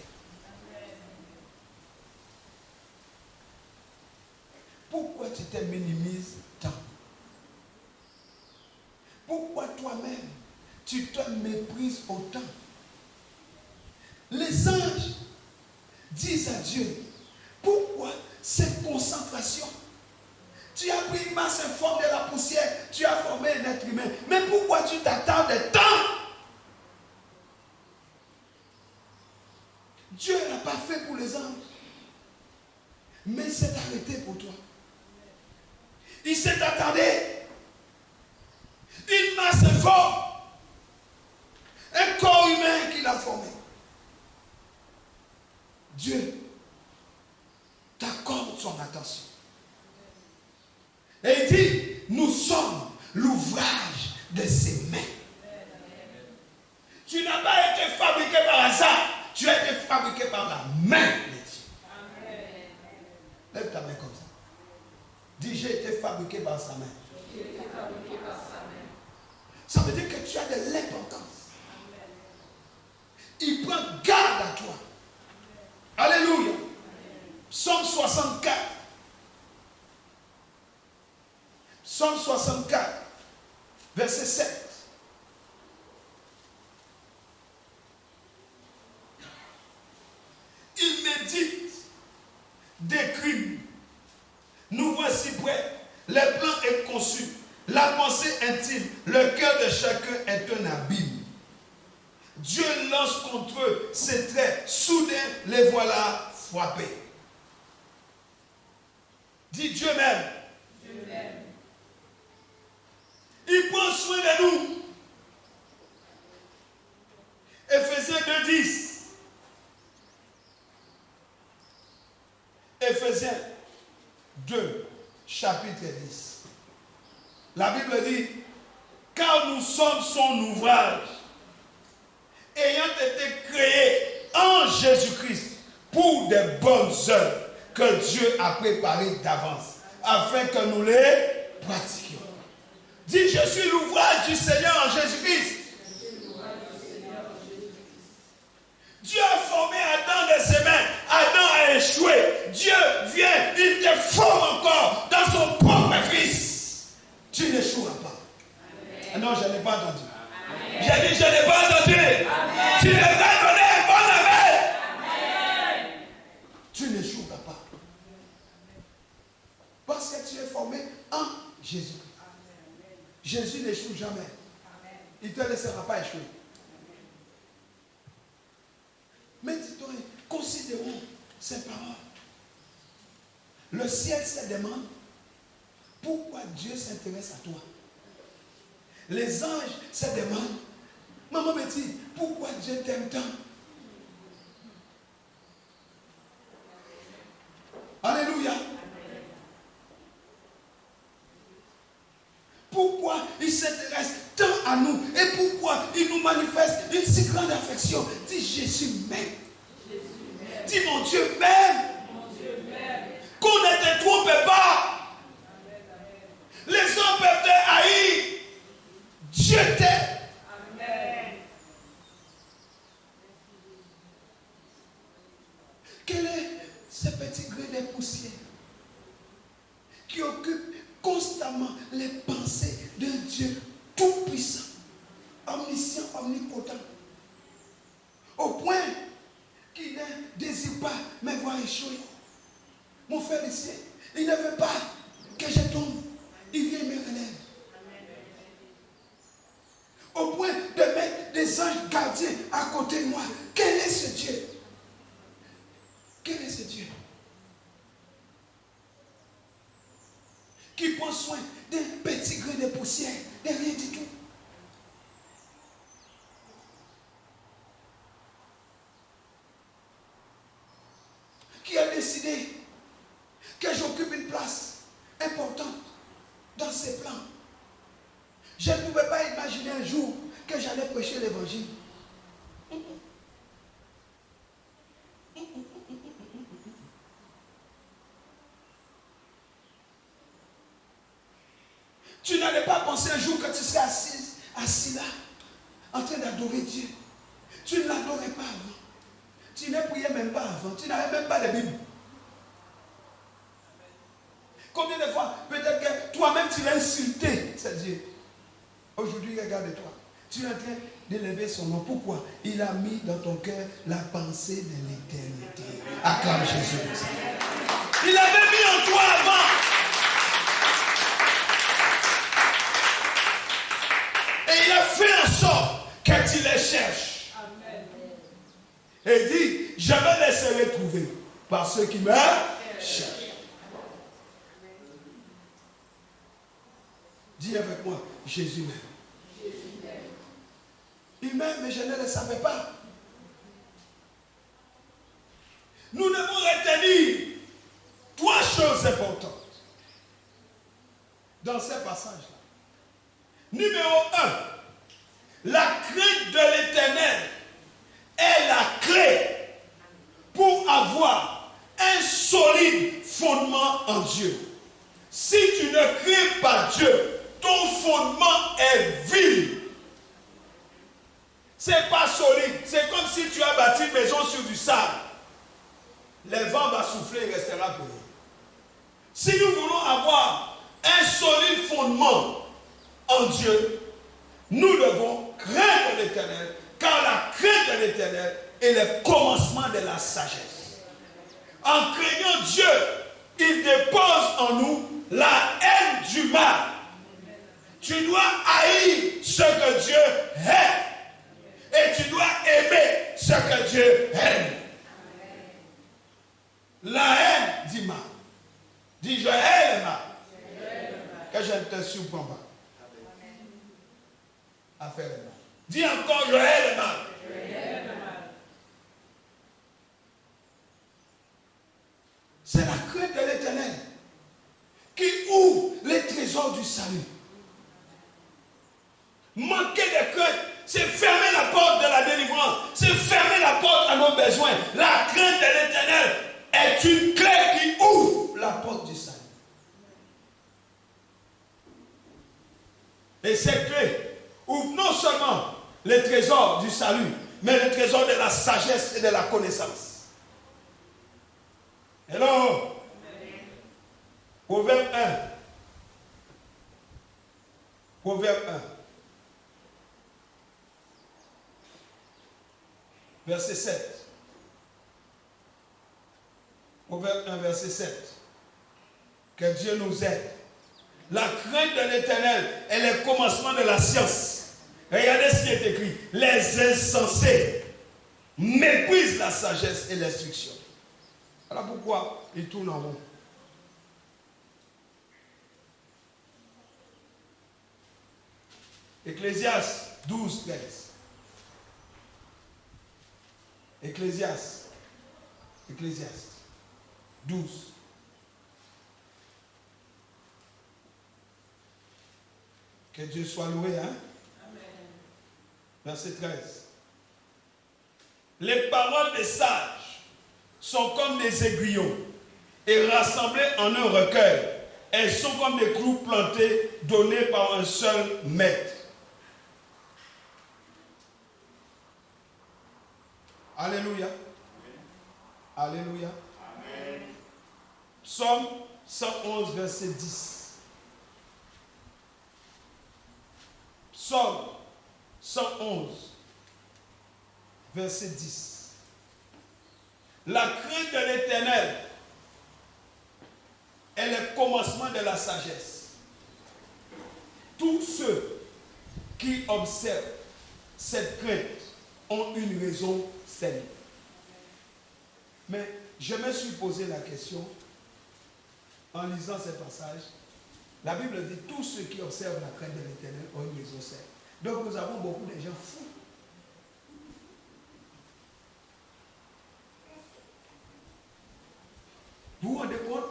Pourquoi tu te minimises tant? Pourquoi toi-même tu te méprises autant. Les anges disent à Dieu, pourquoi cette concentration? Tu as pris une masse informe de la poussière, tu as formé un être humain. Mais pourquoi tu t'attardes tant? Dieu n'a pas fait pour les anges. Mais il s'est arrêté pour toi. Il s'est attardé. Une masse informe. Un corps humain qu'il a formé. Dieu t'accorde son attention. Et il dit, nous sommes l'ouvrage de ses mains. Tu n'as pas été fabriqué par hasard. Tu as été fabriqué par la main de Dieu. Lève ta main comme ça. Dis, j'ai été fabriqué par sa main. Ça veut dire que tu as de l'importance. Il prend garde à toi. Alléluia. Psaume 64. Psaume 64, verset 7. Il médite des crimes. Nous voici prêts. Le plan est conçu. La pensée intime. Le cœur de chacun est un abîme. Dieu lance contre eux ses traits. Soudain, les voilà frappés. Dis Dieu même. Dieu même. Il prend soin de nous. Éphésiens 2:10. Éphésiens 2, chapitre 10. La Bible dit, car nous sommes son ouvrage, ayant été créés en Jésus-Christ pour des bonnes œuvres que Dieu a préparées d'avance, afin que nous les pratiquions. Dis, je suis l'ouvrage du Seigneur en Jésus-Christ. Dieu a formé Adam de ses mains. Adam a échoué. Dieu vient, il te forme encore dans son propre fils. Tu n'échoueras pas. Ah non, je n'ai pas entendu. J'ai dit, je n'ai pas entendu. Amen. Tu les as donné un bon amen. Tu n'échoueras pas. Parce que tu es formé en Jésus. Jésus n'échoue jamais. Il ne te laissera pas échouer. Méditons, considérons ces paroles. Le ciel se demande pourquoi Dieu s'intéresse à toi. Les anges se demandent, maman Betty, pourquoi Dieu t'aime tant? Alléluia. Pourquoi il s'intéresse tant à nous et pourquoi il nous manifeste une si grande affection? Dis Jésus m'aime. Dis mon Dieu m'aime. Qu'on ne te trompe pas. Les hommes peuvent te haïr. Dieu t'aime. Amen. Quel est ce petit grain de poussière qui occupe constamment les pensées d'un Dieu tout-puissant, omniscient, omnipotent, au point qu'il ne désire pas me voir échouer. Mon frère ici, il ne veut pas que je tombe. Il vient me relève. Au point de mettre des anges gardiens à côté de moi. Quel est ce Dieu? Quel est ce Dieu? Qui prend soin d'un petit grain de poussière, de rien du tout. Qui a décidé que j'occupe une place importante dans ses plans. Je ne pouvais pas imaginer un jour que j'allais prêcher l'évangile. Tu n'allais pas penser un jour que tu serais assis là, en train d'adorer Dieu. Tu ne l'adorais pas avant. Tu ne priais même pas avant. Tu n'avais même pas de Bible. Combien de fois, peut-être que toi-même tu l'as insulté, c'est Dieu. Aujourd'hui, regarde-toi. Tu es en train d'élever son nom. Pourquoi? Il a mis dans ton cœur la pensée de l'éternité. Acclame Jésus. Il avait mis en toi avant. Et il a fait en sorte que tu les cherches. Amen. Et il dit, je me laisserai trouver par ceux qui me cherchent. Dis avec moi, Jésus m'aime. Il m'aime, mais je ne le savais pas. Nous devons retenir 3 choses importantes dans ces passages-là. Numéro 1, la crainte de l'Éternel est la clé pour avoir un solide fondement en Dieu. Si tu ne crains pas Dieu, ton fondement est vil. C'est pas solide. C'est comme si tu as bâti une maison sur du sable. Les vents vont souffler, il restera pour eux. Si nous voulons avoir un solide fondement en Dieu, nous devons craindre l'Éternel, car la crainte de l'Éternel est le commencement de la sagesse. En craignant Dieu, il dépose en nous la haine du mal. Tu dois haïr ce que Dieu hait. Et tu dois aimer ce que Dieu aime. La haine dit mal. Dis, je hais le mal. Que je ne te surprends pas à faire le mal. Dis encore, je hais le mal. C'est la crainte de l'Éternel qui ouvre les trésors du salut. Manquer de crainte, c'est fermer la porte de la délivrance, c'est fermer la porte à nos besoins. La crainte de l'Éternel est une clé qui ouvre la porte du salut. Et cette clé ouvre non seulement les trésors du salut, mais les trésors de la sagesse et de la connaissance. Hello? Proverbe 1. Proverbe 1. Verset 7. Proverbe 1, verset 7. Que Dieu nous aide. La crainte de l'Éternel est le commencement de la science. Regardez ce qui est écrit. Les insensés méprisent la sagesse et l'instruction. Voilà pourquoi ils tournent en rond. Ecclésiaste 12, 13. Ecclésiaste 12. Que Dieu soit loué, hein? Amen. Verset 13. Les paroles des sages sont comme des aiguillons et rassemblées en un recueil. Elles sont comme des clous plantés donnés par un seul maître. Alléluia. Alléluia. Amen. Psaume 111, verset 10. Psaume 111, verset 10. La crainte de l'Éternel est le commencement de la sagesse. Tous ceux qui observent cette crainte ont une raison saine. Mais je me suis posé la question en lisant ces passages. La Bible dit tous ceux qui observent la crainte de l'Éternel ont une raison saine. Donc nous avons beaucoup de gens fous. Vous vous rendez compte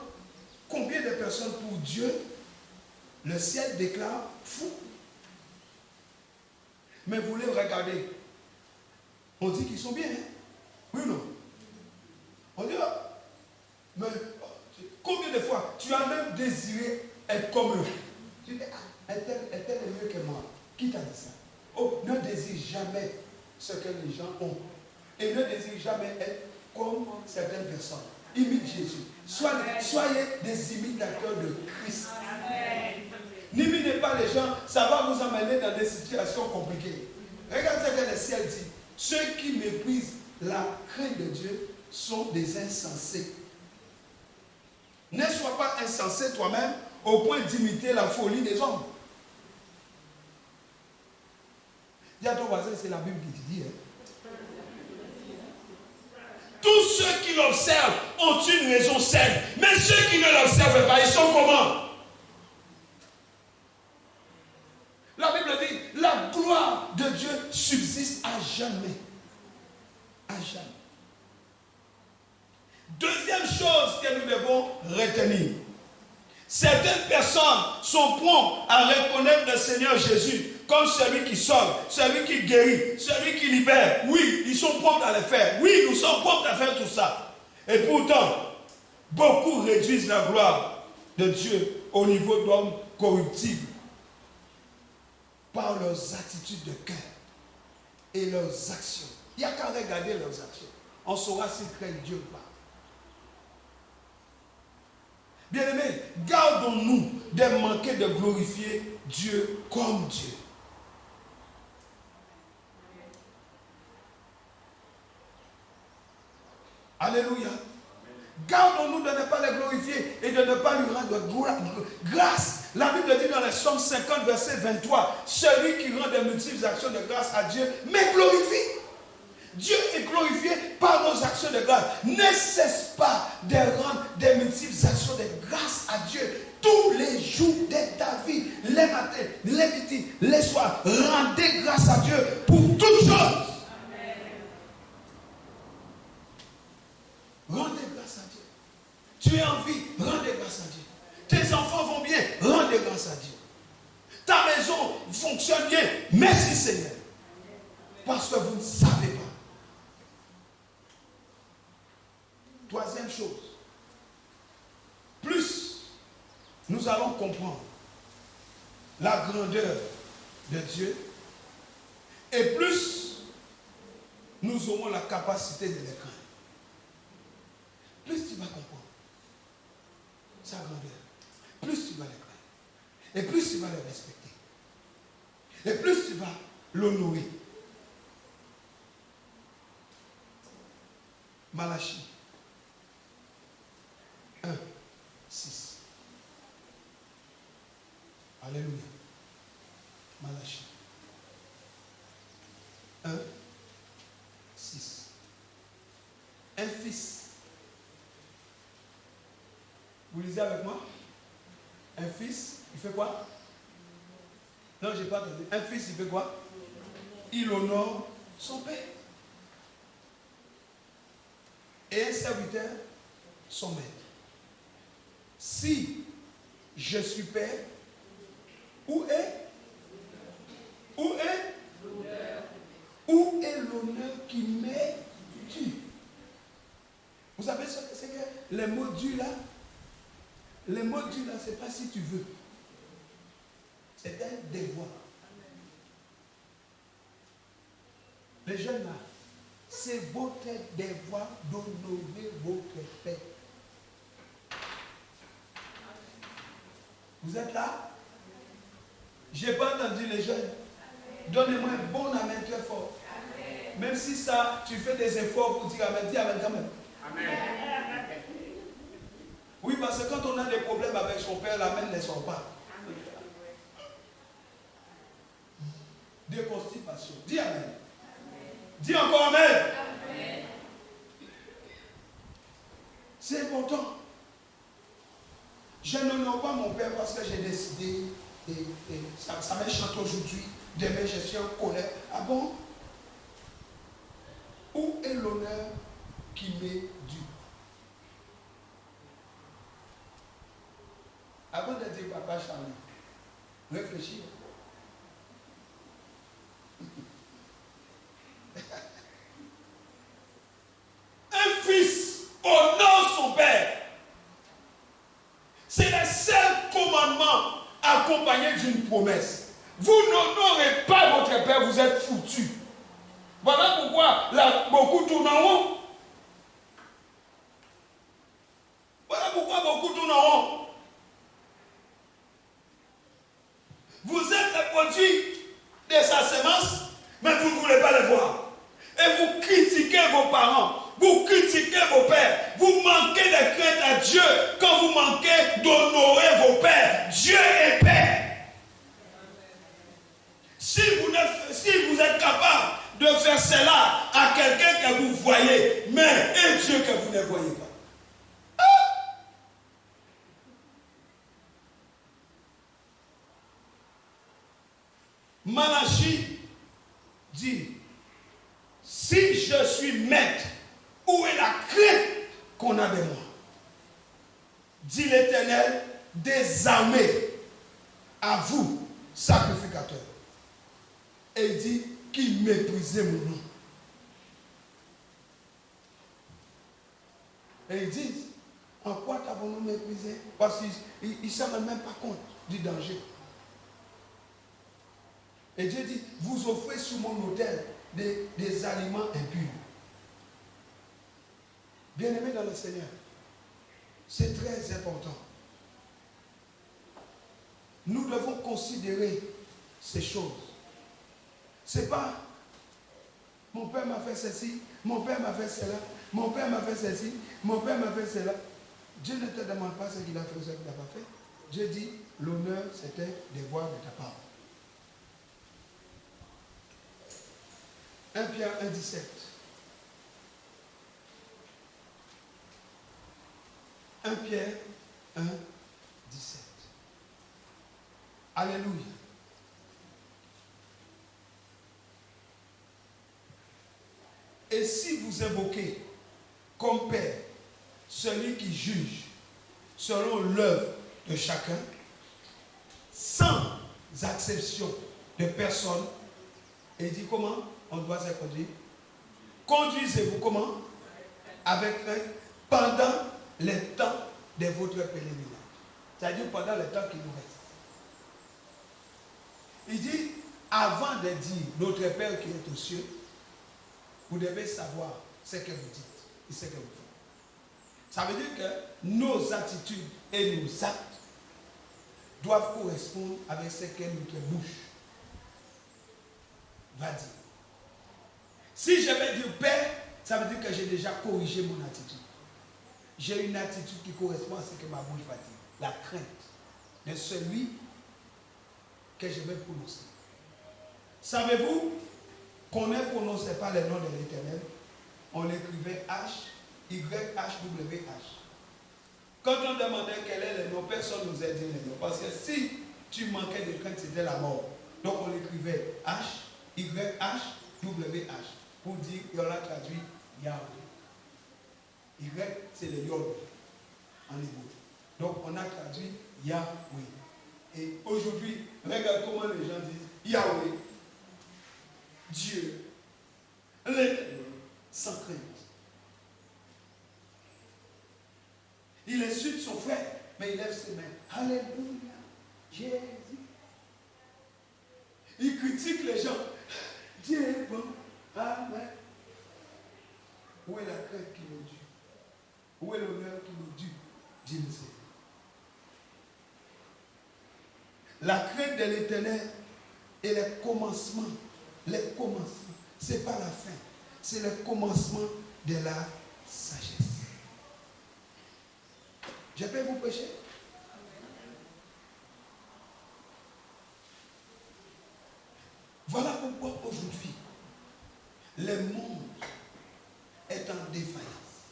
combien de personnes pour Dieu le ciel déclare fou? Mais vous les regardez. On dit qu'ils sont bien, hein? Oui ou non? On dit, mais combien de fois tu as même désiré être comme eux? Tu dis, ah, est-elle est mieux que moi? Qui t'a dit ça? Oh, ne désire jamais ce que les gens ont. Et ne désire jamais être comme certaines personnes. Imite Jésus. Soyez des imitateurs de Christ. Amen. N'imitez pas les gens, ça va vous amener dans des situations compliquées. Regardez ce que le ciel dit. Ceux qui méprisent la crainte de Dieu sont des insensés. Ne sois pas insensé toi-même au point d'imiter la folie des hommes. Dis à ton voisin, c'est la Bible qui te dit. Tous ceux qui l'observent ont une raison saine. Mais ceux qui ne l'observent pas, ils sont comment? La Bible dit, la gloire de Dieu subsiste à jamais. À jamais. Deuxième chose que nous devons retenir. Certaines personnes sont promptes à reconnaître le Seigneur Jésus comme celui qui sauve, celui qui guérit, celui qui libère. Oui, ils sont prompts à le faire. Oui, nous sommes prompts à faire tout ça. Et pourtant, beaucoup réduisent la gloire de Dieu au niveau d'hommes corruptibles par leurs attitudes de cœur et leurs actions. Il n'y a qu'à regarder leurs actions. On saura s'ils craignent Dieu ou pas. Bien-aimés, gardons-nous de manquer de glorifier Dieu comme Dieu. Alléluia. Gardons-nous de ne pas le glorifier et de ne pas lui rendre grâce. La Bible dit dans le Psaume 50, verset 23, celui qui rend de multiples actions de grâce à Dieu, mais glorifie. Dieu est glorifié par nos actions de grâce. Ne cesse pas de rendre des multiples actions de grâce à Dieu tous les jours de ta vie, les matins, les midis, les soirs. Rendez grâce à Dieu pour toutes choses. Rendez grâce à Dieu. Tu es en vie, rendez grâce à Dieu. Tes enfants vont bien, rendez grâce à Dieu. Ta maison fonctionne bien, merci Seigneur. Parce que vous ne savez pas. Troisième chose, plus nous allons comprendre la grandeur de Dieu et plus nous aurons la capacité de le craindre. Plus tu vas comprendre sa grandeur, plus tu vas le craindre et plus tu vas le respecter et plus tu vas l'honorer. Malachie 1, 6. Alléluia. Malachie 1, 6. Un fils. Vous lisez avec moi? Un fils, il fait quoi? Non, je n'ai pas entendu. Un fils, il fait quoi? Il honore son père. Et un serviteur, son maître. Si je suis père, où est l'honneur qui m'est dû? Vous savez ce que c'est que les mots dû là? Les mots dû là, ce n'est pas si tu veux. C'est un devoir. Les jeunes là, c'est votre devoir d'honorer votre père. Vous êtes là? Je n'ai pas entendu les jeunes. Donnez-moi un bon amen très fort. Amen. Même si ça, tu fais des efforts pour dire amen, dis amen quand même. Amen. Oui, parce que quand on a des problèmes avec son père, l'amen ne sort pas. Déconstipation. Dis amen. Amen. Dis encore amen. Amen. C'est important. Je n'honore pas mon père parce que j'ai décidé, et ça m'échante aujourd'hui, demain je suis en colère. Ah bon? Où est l'honneur qui m'est dû? Avant de dire papa Charlie, réfléchis. Un fils honore son père. C'est le seul commandement accompagné d'une promesse. Vous n'honorez pas votre père, vous êtes foutus. Voilà pourquoi là, beaucoup tournent en rond. Voilà pourquoi beaucoup tournent en rond. produit de sa semence, mais vous ne voulez pas le voir. Et vous critiquez vos parents, vous critiquez vos pères, vous manquez de crainte à Dieu quand vous manquez d'honorer vos pères. Dieu est Père. Si vous êtes capable de faire cela à quelqu'un que vous voyez, mais et Dieu que vous ne voyez pas. Malachie dit, si je suis maître, où est la crainte qu'on a de moi? Dit l'Éternel des armées, à vous, sacrificateurs. Et il dit qu'il méprisait mon nom. Et ils disent, en quoi t'avons-nous méprisé? Parce qu'ils ne se rendent même pas compte du danger. Et Dieu dit, vous offrez sur mon autel des aliments impurs. Bien-aimés dans le Seigneur, c'est très important. Nous devons considérer ces choses. Ce n'est pas, mon père m'a fait ceci, mon père m'a fait cela, mon père m'a fait ceci, mon père m'a fait cela. Dieu ne te demande pas ce qu'il a fait ou ce qu'il n'a pas fait. Dieu dit, l'honneur, c'était de voir de ta part. 1 Pierre 1, 17. 1 Pierre 1, 17. Alléluia. Et si vous évoquez comme Père celui qui juge selon l'œuvre de chacun, sans exception de personne, et dit comment on doit se conduire? Conduisez-vous comment? Avec crainte pendant le temps de votre pèlerinage. C'est-à-dire pendant le temps qui nous reste. Il dit, avant de dire notre Père qui est aux cieux, vous devez savoir ce que vous dites et ce que vous faites. Ça veut dire que nos attitudes et nos actes doivent correspondre avec ce que notre bouche va dire. Si je vais dire Père, ça veut dire que j'ai déjà corrigé mon attitude. J'ai une attitude qui correspond à ce que ma bouche va dire. La crainte de celui que je vais prononcer. Savez-vous qu'on ne prononçait pas le nom de l'Éternel? On l'écrivait H-Y-H-W-H. Quand on demandait quel est le nom, personne ne nous a dit le nom. Parce que si tu manquais de crainte, c'était la mort. Donc on l'écrivait H-Y-H-W-H. Pour dire, et on l'a traduit Yahweh. Y, c'est le Yod en hébreu. Donc on a traduit Yahweh. Et aujourd'hui, regarde comment les gens disent Yahweh, Dieu, l'Éternel, sans crainte. Il insulte son frère, mais il lève ses mains. Alléluia, Jésus. Il critique les gens. Dieu est bon. Amen. Où est la crainte qui nous due? Où est l'honneur qui nous due? Dieu le sait. La crainte de l'Éternel est le commencement. Le commencement. Ce n'est pas la fin. C'est le commencement de la sagesse. Je peux vous prêcher? Voilà pourquoi aujourd'hui, le monde est en défaillance.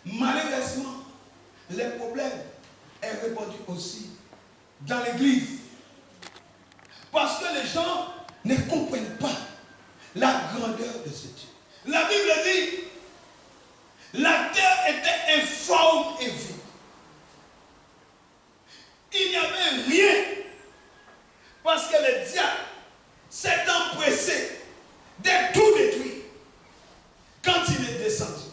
Malheureusement, le problème est répandu aussi dans l'église. Parce que les gens ne comprennent pas la grandeur de ce Dieu. La Bible dit, la terre était informe et vide. Il n'y avait rien. Parce que le diable s'est empressé de tout détruire. Quand il est descendu,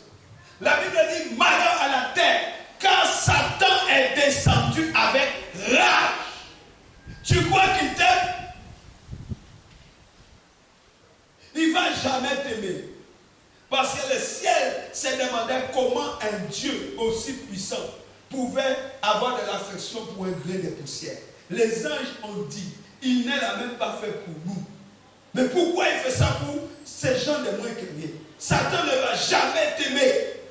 la Bible dit malheur à la terre, car Satan est descendu avec rage. Tu crois qu'il t'aime? Il ne va jamais t'aimer. Parce que le ciel s'est demandé comment un Dieu aussi puissant pouvait avoir de l'affection pour un grain de poussière. Les anges ont dit Il ne l'a même pas fait pour nous. Mais pourquoi il fait ça pour ces gens de moins que rien? Satan ne va jamais t'aimer.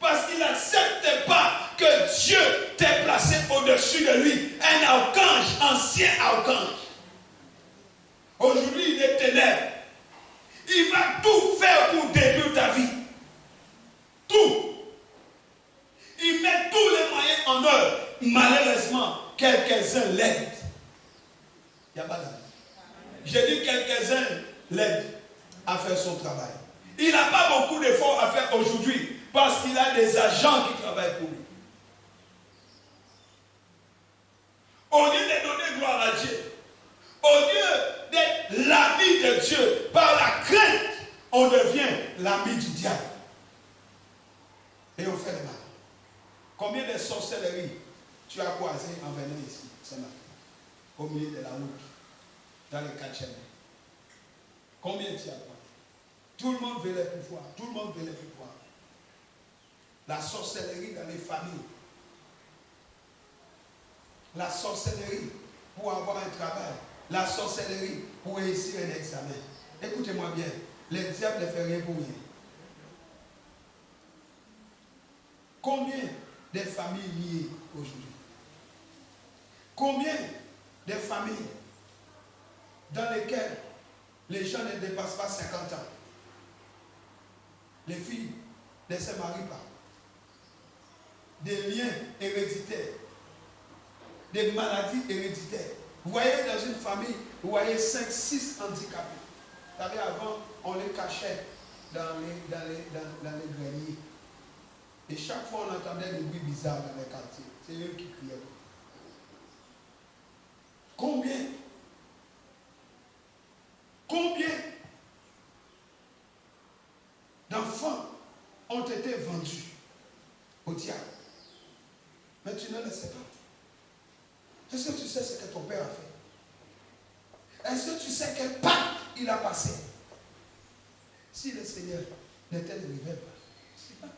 Parce qu'il n'accepte pas que Dieu t'ait placé au-dessus de lui. Un archange, ancien archange. Aujourd'hui, il est ténèbres. Il va tout faire pour détruire ta vie. Tout. Il met tous les moyens en œuvre. Malheureusement, quelques-uns l'aident. Il n'y a pas d'avis. J'ai dit quelques-uns l'aident à faire son travail. Il n'a pas beaucoup d'efforts à faire aujourd'hui parce qu'il a des agents qui travaillent pour lui. Au lieu de donner gloire à Dieu, au lieu d'être l'ami de Dieu, par la crainte, on devient l'ami du diable. Et on fait le mal. Combien de sorcelleries tu as croisé en venant ici ce matin, au milieu de la route, dans les 4 chemins? Combien tu as croisé? Tout le monde veut les pouvoirs. Tout le monde veut les pouvoirs. La sorcellerie dans les familles. La sorcellerie pour avoir un travail. La sorcellerie pour réussir un examen. Écoutez-moi bien. Le diable ne fait rien pour rien. Combien de familles liées aujourd'hui? Combien de familles dans lesquelles les gens ne dépassent pas 50 ans? Les filles ne se marient pas. Des liens héréditaires. Des maladies héréditaires. Vous voyez dans une famille, vous voyez 5, 6 handicapés. Vous savez, avant, on les cachait dans les greniers. Et chaque fois, on entendait des bruits bizarres dans les quartiers. C'est eux qui criaient. Combien d'enfants ont été vendus au diable? Mais tu ne le sais pas. Est-ce que tu sais ce que ton père a fait? Est-ce que tu sais quel pacte il a passé? Si le Seigneur n'était de révèle pas, c'est pas.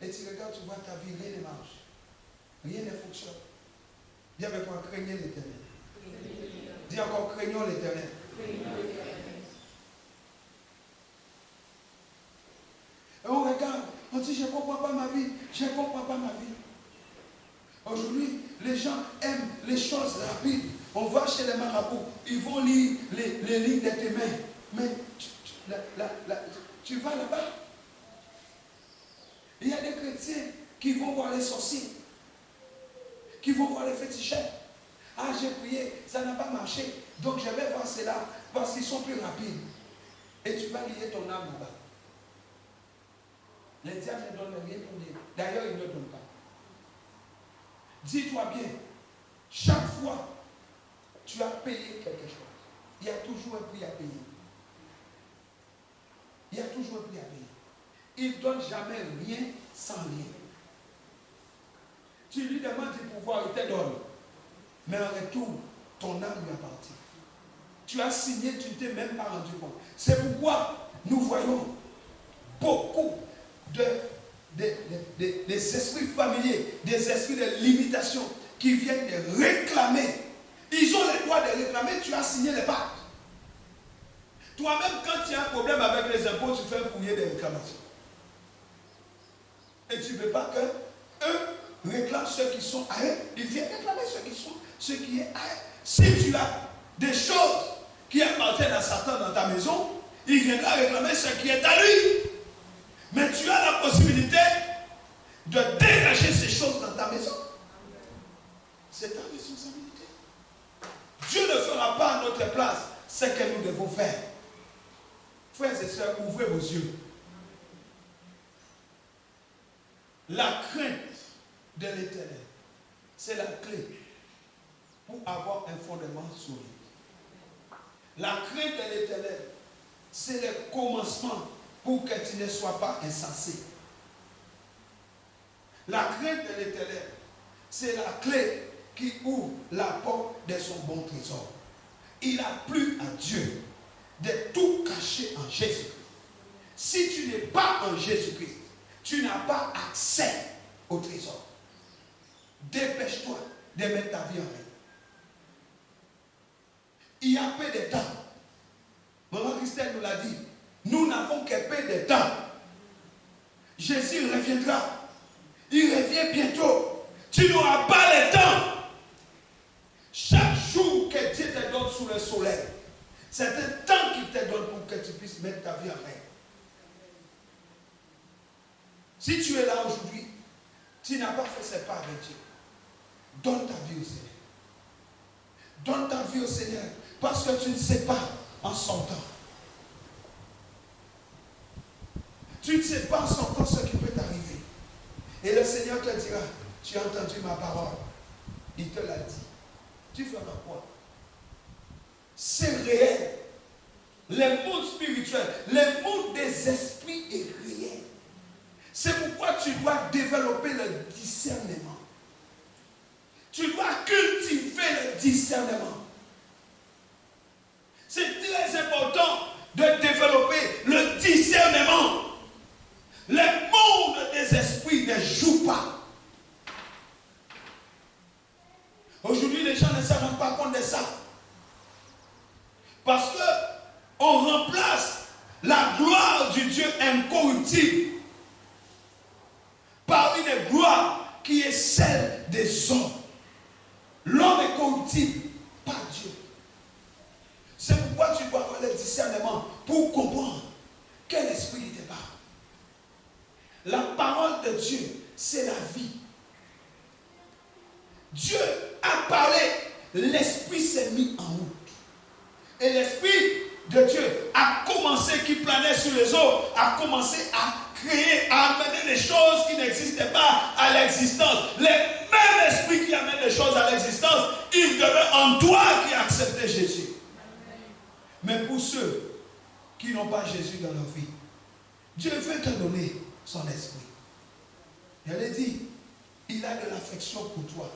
Et tu regardes, tu vois ta vie, rien ne marche. Rien ne fonctionne. Dis avec moi, craignez l'Éternel. Dis encore, craignons l'Éternel. Et on regarde, on dit, je ne comprends pas ma vie, je ne comprends pas ma vie. Aujourd'hui, les gens aiment les choses rapides. On va chez les marabouts, ils vont lire les lignes de tes mains. Mais tu vas là-bas. Il y a des chrétiens qui vont voir les sorciers, qui vont voir les féticheurs. Ah, j'ai prié, ça n'a pas marché. Donc je vais voir cela parce qu'ils sont plus rapides. Et tu vas lier ton âme là-bas. Les diables ne donnent rien pour dire. D'ailleurs, ils ne donnent pas. Dis-toi bien, chaque fois tu as payé quelque chose, il y a toujours un prix à payer. Il y a toujours un prix à payer. Il ne donne jamais rien sans rien. Tu lui demandes du pouvoir, il te donne. Mais en retour, ton âme lui appartient. Tu as signé, tu ne t'es même pas rendu compte. C'est pourquoi nous voyons beaucoup des esprits familiers, des esprits de limitation qui viennent de réclamer. Ils ont le droit de réclamer, tu as signé les pactes. Toi-même, quand tu as un problème avec les impôts, tu fais un courrier de réclamation. Et tu ne veux pas que eux réclament ceux qui sont à eux. Ils viennent réclamer ceux qui est à eux. Si tu as des choses qui appartiennent à Satan dans ta maison, il viendra réclamer ce qui est à lui. Mais tu as la possibilité de dégager ces choses dans ta maison. C'est ta responsabilité. Dieu ne fera pas à notre place ce que nous devons faire. Frères et sœurs, ouvrez vos yeux. La crainte de l'Éternel, c'est la clé pour avoir un fondement solide. La crainte de l'Éternel, c'est le commencement pour que tu ne sois pas insensé. La crainte de l'Éternel, c'est la clé qui ouvre la porte de son bon trésor. Il a plu à Dieu de tout cacher en Jésus-Christ. Si tu n'es pas en Jésus-Christ, tu n'as pas accès au trésor. Dépêche-toi de mettre ta vie en règle. Il y a peu de temps. Maman Christelle nous l'a dit. Nous n'avons que peu de temps. Jésus reviendra. Il revient bientôt. Tu n'auras pas le temps. Chaque jour que Dieu te donne sous le soleil, c'est un temps qu'il te donne pour que tu puisses mettre ta vie en main. Si tu es là aujourd'hui, tu n'as pas fait ses pas avec Dieu. Donne ta vie au Seigneur. Donne ta vie au Seigneur. Parce que tu ne sais pas en son temps. Tu ne sais pas en son temps ce qui peut t'arriver. Et le Seigneur te dira, tu as entendu ma parole. Il te l'a dit. Tu feras quoi? C'est réel. Le monde spirituel, le monde des esprits est réel. C'est pourquoi tu dois développer le discernement. Tu dois cultiver le discernement. C'est très important de développer le discernement. Le monde des esprits ne joue pas. Aujourd'hui, les gens ne se rendent pas compte de ça. Parce qu'on remplace la gloire du Dieu incorruptible par une gloire qui est celle des hommes. L'homme est corruptible par Dieu. C'est pourquoi tu dois avoir le discernement pour comprendre quel esprit il te parle. La parole de Dieu, c'est la vie. Dieu a parlé, l'esprit s'est mis en route. Et l'esprit de Dieu a commencé, qui planait sur les eaux, a commencé à créer, à amener des choses qui n'existaient pas à l'existence. Le même esprit qui amène des choses à l'existence, il demeure en toi qui a accepté Jésus. Mais pour ceux qui n'ont pas Jésus dans leur vie, Dieu veut te donner son esprit. Il a dit, il a de l'affection pour toi.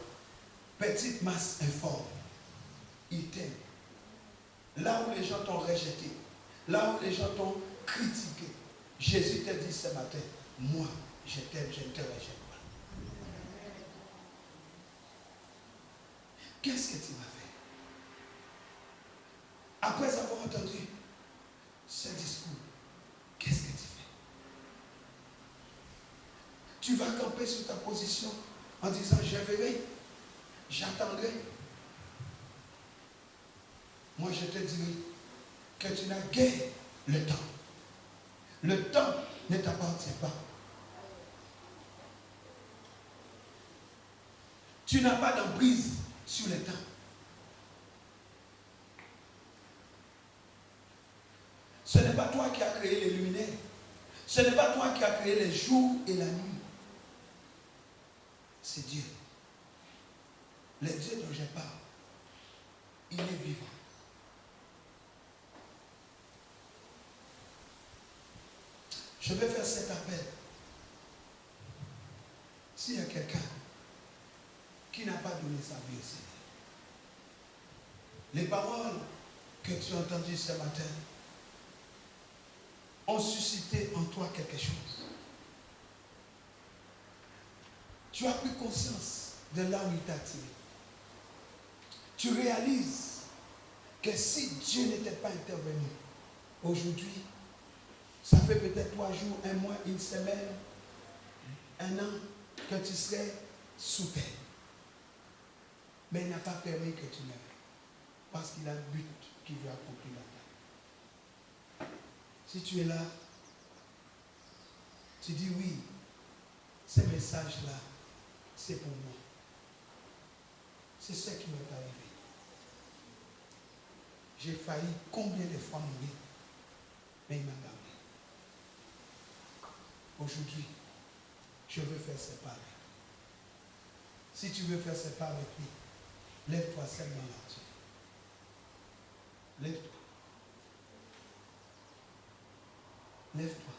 Petite masse informe. Il t'aime. Là où les gens t'ont rejeté, là où les gens t'ont critiqué, Jésus t'a dit ce matin, moi, je t'aime, je ne te rejette pas. Qu'est-ce que tu m'as fait? Après avoir entendu ce discours, qu'est-ce que tu fais? Tu vas camper sur ta position en disant, je verrai, j'attendrai. Moi, je te dirai que tu n'as guère le temps. Le temps ne t'appartient pas. Tu n'as pas d'emprise sur le temps. Ce n'est pas toi qui as créé les luminaires. Ce n'est pas toi qui as créé les jours et la nuit. C'est Dieu. Le Dieu dont je parle, il est vivant. Je vais faire cet appel. S'il y a quelqu'un qui n'a pas donné sa vie au Seigneur, les paroles que tu as entendues ce matin ont suscité en toi quelque chose. Tu as pris conscience de là où il t'a tiré. Tu réalises que si Dieu n'était pas intervenu aujourd'hui, ça fait peut-être 3 jours, 1 mois, 1 semaine, 1 an que tu serais sous terre. Mais il n'a pas permis que tu meurs. Parce qu'il a le but qu'il veut accomplir là-bas. Si tu es là, tu dis oui, ce message-là, c'est pour moi. C'est ce qui m'est arrivé. J'ai failli combien de fois mourir, mais il m'a gardé. Aujourd'hui, je veux faire ce pas avec lui. Si tu veux faire ce pas avec lui, lève-toi seulement là-dessus. Lève-toi. Lève-toi.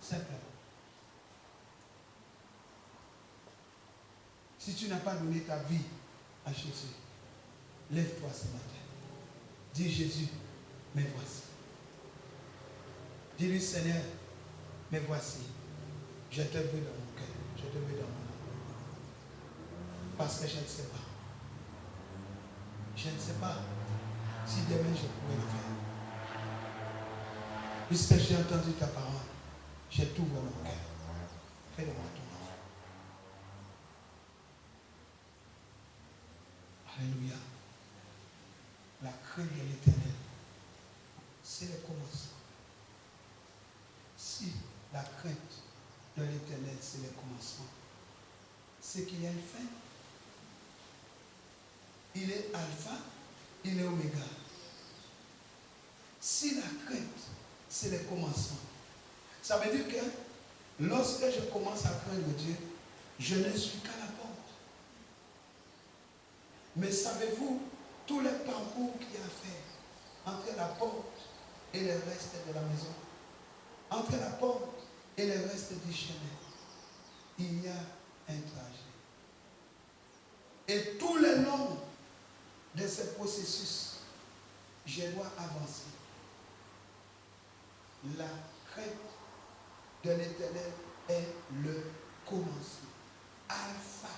Simplement. Si tu n'as pas donné ta vie à Jésus, lève-toi ce matin. Dis Jésus, me voici. Dis-lui Seigneur, me voici. Je te veux dans mon cœur. Je te veux dans mon âme. Parce que je ne sais pas. Je ne sais pas Si demain je pouvais le faire. Puisque j'ai entendu ta parole, j'ai tout ouvert mon cœur. Fais-le-moi ton enfant. Alléluia. La crainte de l'Éternel, c'est le commencement. Si la crainte de l'Éternel, c'est le commencement, c'est qu'il y a une fin. Il est alpha, il est oméga. Si la crainte, c'est le commencement, ça veut dire que lorsque je commence à craindre Dieu, je ne suis qu'à la porte. Mais savez-vous, tous les parcours qu'il y a à faire entre la porte et le reste de la maison, entre la porte et le reste du chemin, il y a un trajet. Et tout le long de ce processus, je dois avancer. La crainte de l'Éternel est le commencement. Alpha.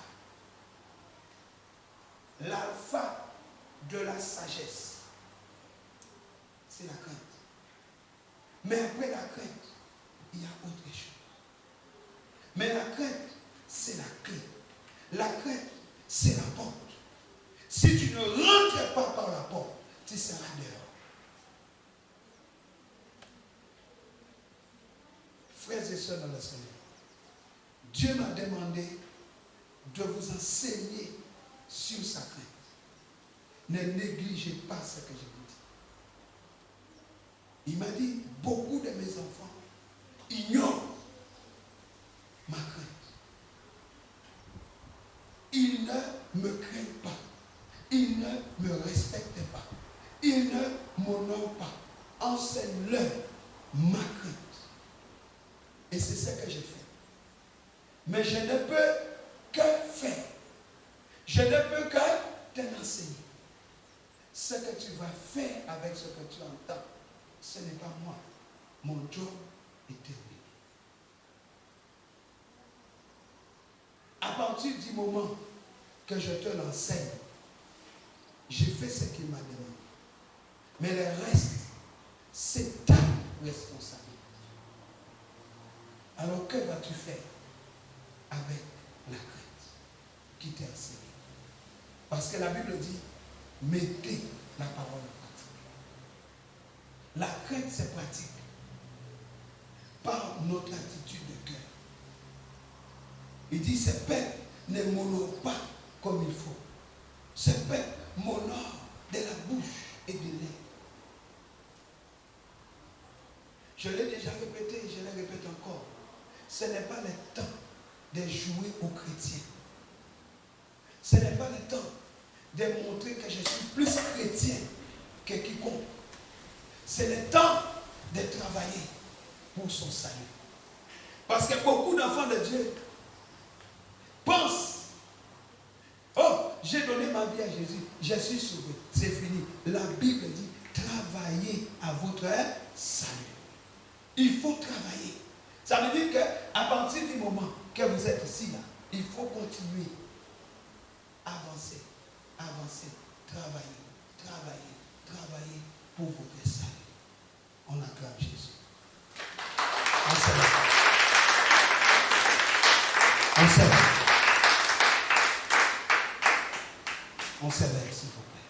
L'alpha de la sagesse, c'est la crainte. Mais après la crainte, il y a autre chose. Mais la crainte, c'est la clé. La crainte, c'est la porte. Si tu ne rentres pas par la porte, tu seras dehors. Frères et sœurs dans le Seigneur, Dieu m'a demandé de vous enseigner sur sa crainte. Ne négligez pas ce que je vous dis. Il m'a dit, beaucoup de mes enfants ignorent ma crainte. Ils ne me craignent pas. Ils ne me respectent pas. Ils ne m'honorent pas. Enseigne-leur ma crainte. Et c'est ce que j'ai fait. Mais je ne peux que faire. Je ne peux que t'enseigner. Ce que tu vas faire avec ce que tu entends, ce n'est pas moi. Mon job est terminé. À partir du moment que je te l'enseigne, j'ai fait ce qu'il m'a demandé. Mais le reste, c'est ta responsabilité. Alors que vas-tu faire avec la crainte qui t'est enseignée? Parce que la Bible dit, mettez la parole en pratique. La crainte, c'est pratique. Par notre attitude de cœur. Il dit, ce peuple ne m'honore pas comme il faut. Ce peuple m'honore de la bouche et de lèvres. Je l'ai déjà répété et je le répète encore. Ce n'est pas le temps de jouer aux chrétiens. Ce n'est pas le temps de montrer que je suis plus chrétien que quiconque. C'est le temps de travailler pour son salut. Parce que beaucoup d'enfants de Dieu pensent, oh, j'ai donné ma vie à Jésus, je suis sauvé, c'est fini. La Bible dit, travaillez à votre salut. Il faut travailler. Ça veut dire qu'à partir du moment que vous êtes ici, là, il faut continuer. Avancer, avancer, travailler, travailler, travailler pour votre salut. On acclame Jésus. On s'élève. On s'élève. On s'élève, s'il vous plaît.